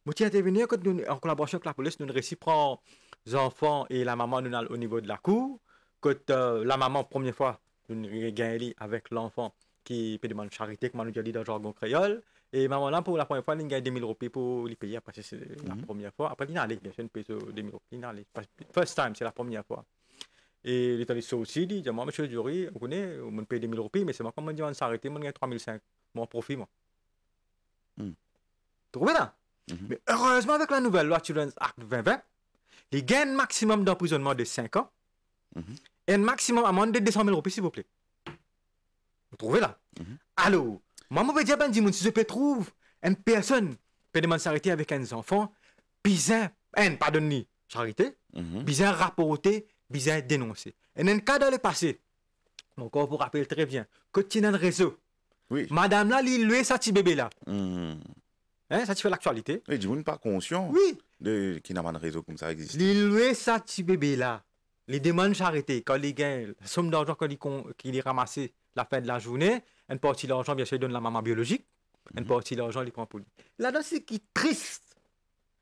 Je suis intervenu en collaboration avec la police, nous réussi prendre les enfants et la maman nous au niveau de la cour. Quand la maman, première fois, nous avons gagné avec l'enfant qui peut demander charité, comme on nous dit dans le jargon créole. Et maman là, pour la première fois, il a gagné 2000 roupies pour les payer, parce que c'est la première fois. Après, il a allé, bien sûr, il paye 2000 roupies. Il a allé. First time, c'est la première fois. Et il est allé aussi, il dit, moi, monsieur le jury, vous connaissez, on paye 2000 roupies, mais c'est moi, comme on dit, on s'arrête, on gagne 3005. Mon profit, moi. Vous trouvez là? Mais heureusement, avec la nouvelle loi Children's Act 2020, il gagne maximum d'emprisonnement de 5 ans et un maximum amende de 200 000 roupies, s'il vous plaît. Vous trouvez là? Alors, moi, je veux dire, si je peux trouver une personne peut demander charité avec un enfant, bizarre, pardonnez, charité, bizarre rapporté, bizarre dénoncé. Et dans le cas dans le passé, encore vous rappelez très bien, quand tu es dans le réseau, madame là, il lui sa petit bébé là. Hein, ça tu fait l'actualité. Oui, du monde pas conscient de qui n'a pas de réseau comme ça existe. Il lui sa petit bébé là. Les demandes charité, quand il gagne la somme d'argent qu'il est ramassé la fin de la journée, une partie de l'argent, bien sûr, il donne la maman biologique, une partie de l'argent, il prend pour lui. Là-dedans, c'est qui triste.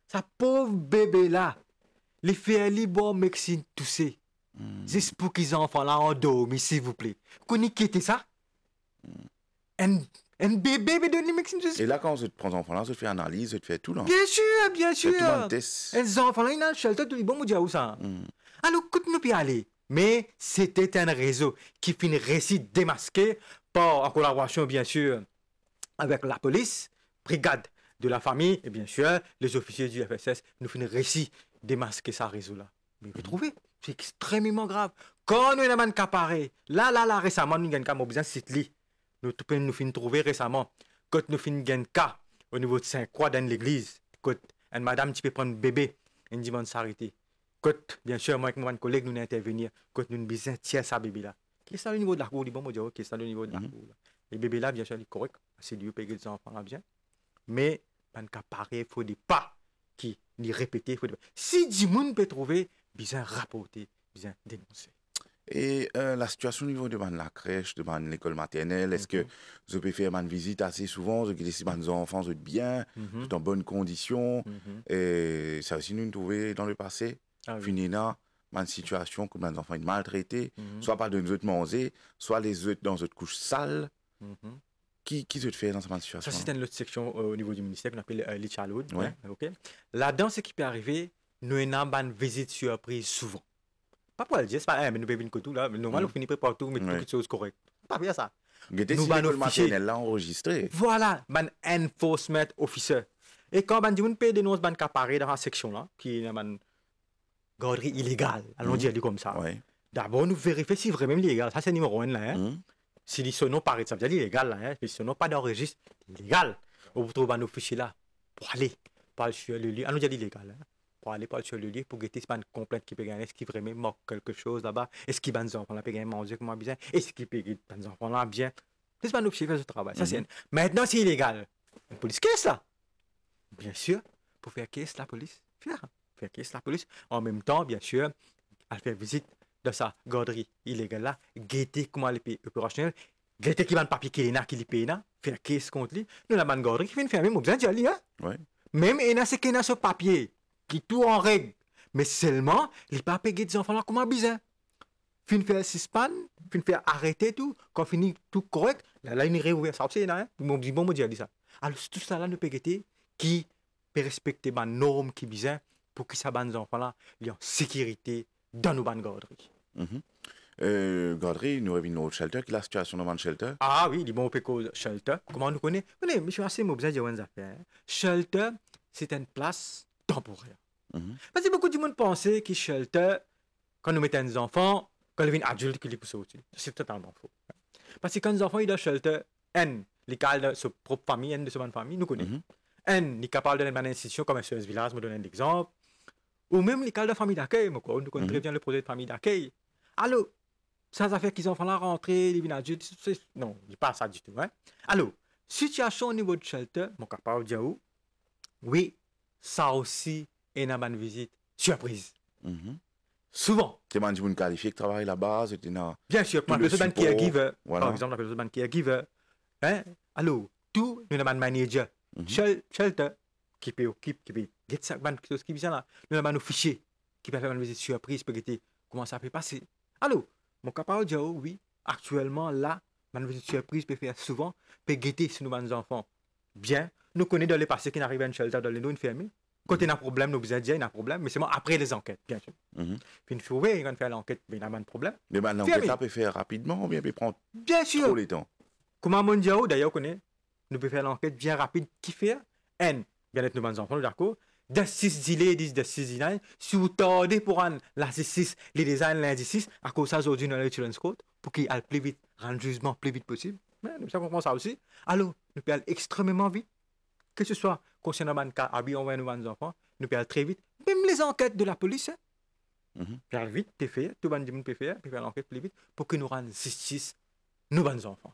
Sa pauvre bébé-là, les fait les bon médecine toussé. Juste pour qu'ils enfants là endormi, s'il vous plaît. Connais quitter ça? Un bébé donne les médecine toussé. Et là, quand je te prends enfant là, je te fais analyse, je te fais tout là. Bien sûr, bien sûr. Tout le test. Les enfants là, ils ont un shelter, tout le bon, où ça? Alors, écoute-nous puis aller. Mais c'était un réseau qui finit réussi démasqué par, en collaboration bien sûr avec la police, brigade de la famille et bien sûr les officiers du FSS nous finissent réussi démasquer ce réseau-là. Mais vous trouvez, c'est extrêmement grave. Quand nous avons un cas pareil, là, récemment, nous avons un cas, besoin de site li. Nous finissons trouver récemment, quand nous finissons un cas au niveau de Saint-Croix dans l'église, quand une madame qui peut prendre un bébé, une demande s'arrêter. Quand, bien sûr, moi avec mon collègue, nous intervenir, quand nous avons besoin de tirer sa bébé là. Qui est ça au niveau de la cour? Bon, moi, qui est ça au niveau de la cour? Les bébés là, bien sûr, ils sont corrects. C'est lui qui paye les enfants là bien. Mais, dans le cas pareil, il faut des pas qui les répéter. Si du monde peut trouver, besoin rapporter, besoin dénoncer. Et la situation au niveau de la crèche, de l'école maternelle, est-ce que vous pouvez faire une visite assez souvent, vous laissez les enfants bien, tout en bonnes conditions, et ça aussi nous trouvons dans le passé, finina, une situation comme les enfants sont maltraités, soit par de nous autres manger, soit les autres dans une couche sale. Qui se fait dans cette situation? Ça, c'est une autre section au niveau du ministère qu'on appelle les chaloud. Ouais. Okay? Là-dedans, ce qui peut arriver, nous avons une visite surprise souvent. Pas pour le dire, c'est pas, mais nous pouvons venir tout là, mais normalement, on finit par tout, mais toutes les choses correctes. Pas bien ça. Nous l'école maternelle là enregistré. Voilà, un enforcement officer. Et quand on dit qu'on peut dénoncer un cas pareil dans la section là, qui est une garderie illégale, allons dire comme ça. D'abord, nous vérifions si vraiment illégal. Ça, c'est numéro 1 là. Si les sonos paraît, ça veut dire illégal là. Hein? Les sonos pas d'enregistre, illégal. On vous trouve nos fichiers là pour aller par sur le lieu. Allons dire illégal. Hein? Pour aller par sur le lieu pour guetter une complainte qui peut gagner. Est-ce qu'il vraiment manque quelque chose là-bas? Est-ce qu'il y a des enfants là qui peuvent manger comment bien? Est-ce qu'il peut gagner des enfants là bien? C'est pas nos fichiers faire ce travail. Ça, c'est... Maintenant, c'est illégal. La police, qu'est-ce que ça? Bien sûr, pour faire qu'est-ce la police? Faire qu'est-ce la police? En même temps, bien sûr, elle fait visite de sa garderie illégale là, guetter comment les pays opérationnels, guetter qui va le papier qui est là, qui les paye là, faire qu'est-ce contre lui. Nous, la bonne garderie qui fait une ferme, on besoin de dire, hein? Même il y a ce qui est dans ce papier, qui tout en règle, mais seulement, les papiers des enfants là, comment bizarre? Fin faire suspendre, fin faire arrêter tout, quand finit tout correct, là, il est réouvert, ça aussi, hein? Bon, moi, je dis ça. Alors, tout ça là, nous peut guetter, qui peut respecter les normes qui bizarre, pour que ces enfants là, ils en sécurité dans nos bonnes garderies. Garderie, nous avons notre shelter, qui est la situation dans le shelter. Ah oui, les bons pécos shelter. Comment on nous connaît? Vous savez, monsieur assez besoin de dire une affaire. Shelter, c'est une place temporaire. Parce que beaucoup de monde pensait que shelter, quand nous mettons des enfants, quand ils viennent adultes, qu'ils les poussent au-dessus. C'est totalement faux. Parce que quand les enfants sont dans shelter, les cas de sa propre famille, de sa bonne famille, nous connaissons. Les capables de donner une institution comme un SOS Village, me donne un exemple. Ou même les cas de famille d'accueil, nous connaissons très bien le projet de famille d'accueil. Alors, ça fait qu'ils enfants là rentrer, les adultes, non, il n'est pas ça du tout. Hein? Alors, situation au niveau de shelter, mon capable de dire oui, ça aussi est une bonne visite surprise. Souvent. C'est un monde qualifié qui travaille là-bas, bien sûr, la personne qui est caregiver, par exemple, la personne qui est caregiver. Hein? Alors, tout, nous avons un manager, shelter, qui peut get ça, chose qui vient là. Nous avons nos fichiers qui peuvent faire une visite surprise pour guetter comment ça peut passer. Alors, mon capable de dire oui, actuellement là, une visite surprise peut faire souvent, peut guetter sur nos enfants. Bien, nous connaissons dans les passés qui n'arrivent à une shelter dans les nous fermés. Quand il y a un problème, nous besoin dire il y a un problème, mais c'est après les enquêtes, bien sûr. Puis une fois, quand on fait l'enquête, il y a un problème. Mais l'enquête là peut faire rapidement ou bien peut prendre trop le temps. Comment mon Diao, d'ailleurs, connaît, nous pouvons faire l'enquête bien rapide qui fait bien être nos bons enfants, d'accord? De 6 délais, de 6 délais, si vous tardez pour rendre la 6, les designs lundi 6, à cause de ça, aujourd'hui, dans le children's court, pour qu'il aille plus vite, rendre le jugement plus vite possible. Nous comprenons ça aussi. Alors, nous pouvons aller extrêmement vite. Que ce soit concernant un cas, envoyer nos bons enfants, nous pouvons aller très vite. Même les enquêtes de la police, faire vite, peut faire, tout le monde peut faire l'enquête plus vite, pour que nous rendons justice, nos bons enfants.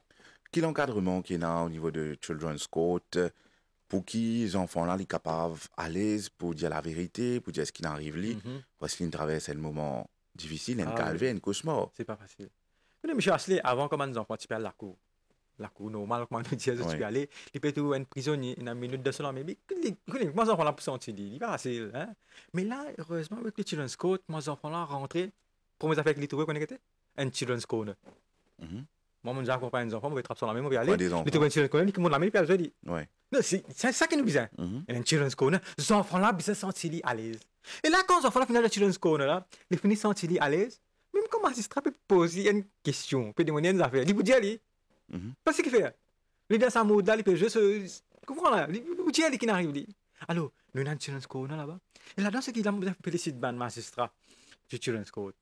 Quel encadrement qu'il y a au niveau de children's court? Pour qui les enfants là sont capables à l'aise pour dire la vérité, pour dire ce qui arrive là, parce qu'ils traversent un moment difficile, un calvaire, un cauchemar. C'est pas facile. Mais monsieur Ashley, avant comment les enfants tu peux aller à la cour normale, comment nous dire, tu peux aller, il peut être un prisonnier, une minute de cela, mais mes enfants là pour sortir, il va assez, hein. Mais là, heureusement, avec les children's court, mes enfants là rentrés, pour mes affaires qu'ils trouvaient qu'on était, un children's court. Moi, je accompagne les enfants, je vais attraper sur la même, je vais aller, les trouver un children's court, ils montent la même, puis je dis. Non, c'est ça qui nous bizarre. Et un children's corner, les enfants là, ils se sentent à l'aise. Et là, quand les enfants là finissent le children's corner là, ils finissent sentent à l'aise, même comme magistrat peut poser une question, peut demander des affaires, il peut dire, parce qu'il fait. Il dans sa mode là, il peut juste, comprends là, il peut dire qui n'arrive là. Alors, nous avons un children's corner là-bas. Et là-dedans, ce qu'il a félicité le magistrat du children's corner.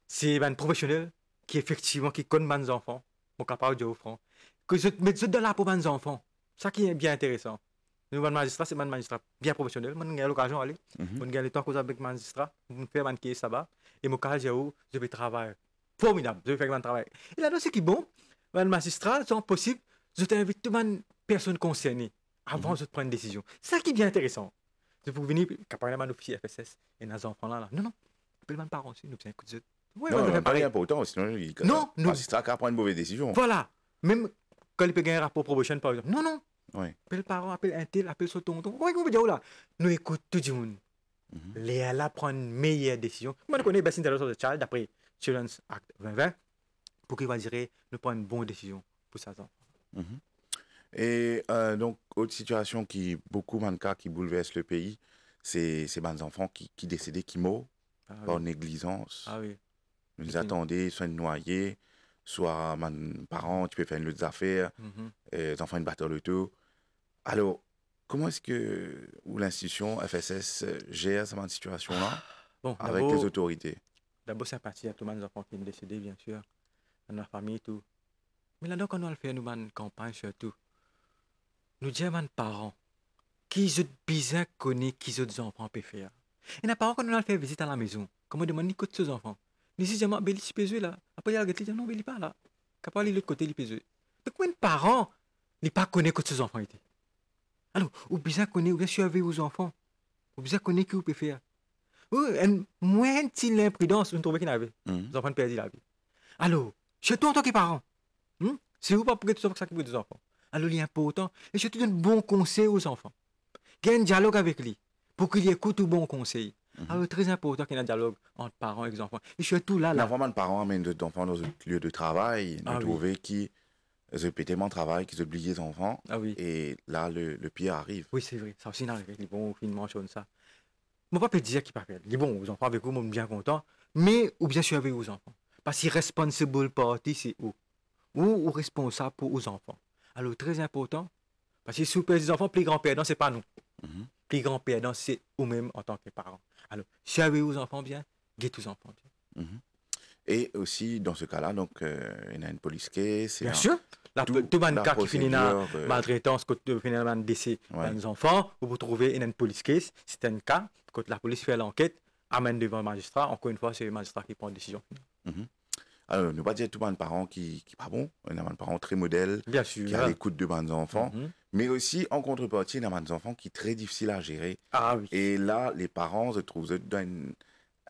C'est un professionnel qui effectivement, qui connaît les enfants, mon capable de offrir, que je mets de là pour les enfants. Ça qui est bien intéressant. Nous, magistrat, c'est un magistrat bien professionnel. Je ai l'occasion d'aller. Je ai le temps de avec le magistrat. Je fais un case là-bas. Et mon cas, je vais travailler. Formidable. Je vais faire un travail. Et là, ce qui est bon, le magistrat, c'est possible, je t'invite toute personne concernée avant de prendre une décision. C'est ça qui est bien intéressant. Je peux venir, quand on a un officier FSS et nos enfants là. Non, non. Je peux même parents aussi. Nous faisons un coup de Oui, Non, on devait pas pareil. rien pour autant, sinon il Non, non. c'est ça qui prend une mauvaise décision. Voilà. Même quand il peut gagner un rapport probation, par exemple. Non, non. Oui. Appelle le parent, appelle un tel, appelle son tonton. Oui, vous dire là. Nous écoutons tout le monde. Mhm. Les là prendre une meilleure décision. Moi, je connais Best Interest of the Child d'après Children's Act 2020 pour qu'il va dire nous prendre une bonne décision pour ça. Mhm. Et donc, autre situation qui, beaucoup de cas qui bouleverse le pays, c'est ces bons enfants qui décédaient, qui meurent Ah par oui. négligence. Ah oui. Ils attendaient, soit une noyée, soit mes parents, tu peux faire une autre affaire, Mhm. les enfants une batteur le tout. Alors, comment est-ce que ou l'institution FSS gère cette situation-là Bon, avec les autorités? d'abord sympathie à tous les enfants qui sont décédés, bien sûr, dans la famille et tout. Mais là, quand on le fait, nous, une campagne surtout, nous disons aux parents qui ont besoin de connaître qui les enfants peuvent faire. Et les parents, quand on le fait visite à la maison, comment demander ni côté ses enfants. Ils disent, ben, il peut là. Après, il y a quelqu'un qui dit, non, mais il n'est pas là. Quand il est de l'autre côté, il peut. Donc, quand un parent, il ne pas connaître que ses enfants étaient. Alors, ou besoin de connaître, ou bien surveiller aux enfants. Ou besoin de connaître qui vous peut faire. Moins de l'imprudence, vous trouvez qu'il y avait. Les enfants perdent la vie. Alors, chez toi en tant que parent, c'est vous pas pour que tu ça qui pour des enfants. Alors, il est important. Et surtout, donne bon conseil aux enfants. Qu'il y ait un dialogue avec lui. Pour qu'il écoute tout bon conseil. Alors, très important qu'il y ait un dialogue entre parents et les enfants. Et surtout là. Vraiment, les parents amènent des enfants dans un lieu de travail. Nous trouvons qu'ils ont tellement de travail qu'ils oublient les enfants. Ah oui. Et là, le pire arrive. Oui, c'est vrai. Ça aussi, n'arrive. Les bons, finement, chose ça. Mon papa peut dire qu'il pas faire. Il dit bon, aux enfants avec vous, moi, bien content. Mais, ou bien sûr avec aux enfants. Parce que responsible party, c'est où? Ou responsable pour aux enfants. Alors, très important. Parce que si vous perdez des enfants, plus grand perdant, c'est pas nous. Plus grand perdant, c'est vous-même en tant que parents. Alors, si vous avez aux enfants bien, guettez aux enfants bien. Et aussi, dans ce cas-là, donc, il y a une police case. Bien sûr. Tout le cas qui finit dans maltraitance, quand tu finis dans décès des enfants, vous trouvez une police case. C'est un cas, quand la police fait l'enquête, amène devant le magistrat. Encore une fois, c'est le magistrat qui prend la décision. Alors, ne pas dire tout le monde parents qui pas bon. Il y a des parents très modèles, bien sûr, qui a l'écoute de bons enfants. Mais aussi, en contrepartie, il y a des enfants qui sont très difficiles à gérer. Ah oui. Et là, les parents se trouvent dans une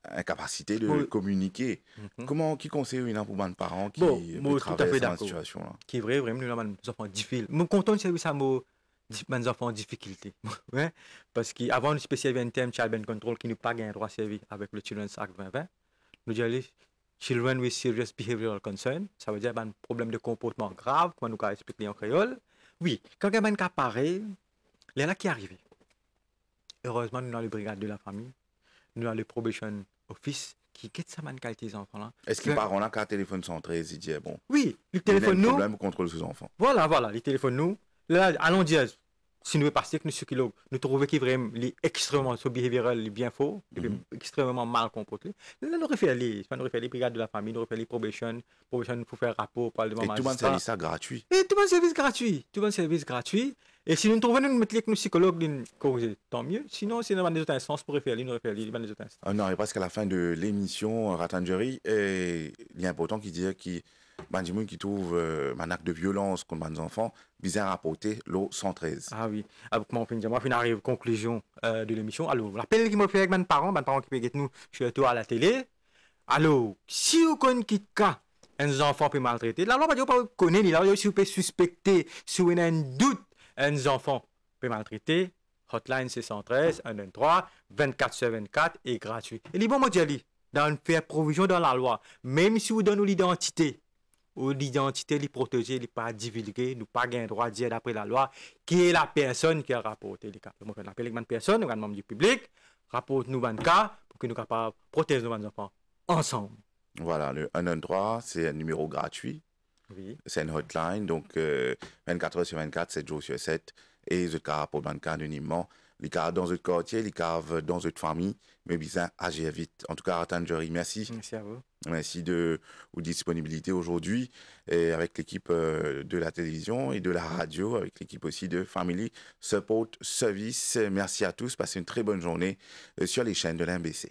incapacité de communiquer. Comment, qui conseille une pour les parents qui traversent dans cette situation-là? Qui est vrai, vraiment, nous avons des enfants difficiles. Je suis content de servir ça, mes enfants en difficulté. Ouais? Parce qu'avant, nous spécialisons un thème Child and Control qui n'a pas gagné droit à servir avec le Children's Act 2020. Nous disons Children with Serious Behavioral Concern. Ça veut dire un problème de comportement grave, comme nous avons expliqué en créole. Oui, quand il y a un cas pareil, il y a là qui est arrivé. Heureusement, nous avons le brigade de la famille, nous avons le probation office qui quitte sa qualité des enfants là. Est-ce qu'il part en là quand le téléphone 113, il dit bon. Oui, le téléphone nous. Problème contrôle ses enfants. Voilà, les téléphones nous. Là, allons dire, si nous passons que nous trouvons qu'il est vraiment extrêmement behavioral, bien faux, extrêmement mal comporté. Là, nous refait les brigades de la famille, nous refait les probation pour faire rapport par le magistrat. Et tout le monde service ça gratuit. Et tout le monde service gratuit. Et si nous trouvons nous mettre les psychologues corriger, tant mieux. Sinon, c'est dans des autres instances pour refaire, nous refaire les autres instances. Non, et parce qu'à la fin de l'émission, Ratanjeri, il est important qu'il dise qu'il Benjamin qui trouve un acte de violence contre les enfants, bizarre rapporter l'eau 113. Ah oui. Moi, on arrive à la conclusion de l'émission. Alors, l'appel qui m'a fait avec mes parents qui peuvent nous surtout à la télé. Alors, si vous connaissez cas un enfant peut maltraiter, la loi va dire pas connaître, la loi si vous pouvez suspecter, si vous avez un doute, un enfant peut maltraiter, hotline c'est 113 113 24/24 et gratuit. Et les bons mots dans faire provision dans la loi, même si vous donnez l'identité. Ou l'identité, les protéger, les pas divulguer, nous pas gain droit de dire d'après la loi qui est la personne qui a rapporté les cas. Nous appelons les personnes, nous membre du public, rapporte nous un cas pour que nous capables protéger nos enfants ensemble. Voilà, le 113, c'est un numéro gratuit. Oui. C'est une hotline, donc 24h/24, 7 jours sur 7. Et les cas pour le cas anonymement. Les cas dans votre quartier, les cas dans votre famille, mais bien agir vite. En tout cas, Ratanjeri, merci. Merci à vous. Merci de votre disponibilité aujourd'hui avec l'équipe de la télévision et de la radio, avec l'équipe aussi de Family Support Service. Merci à tous. Passez une très bonne journée sur les chaînes de l'MBC.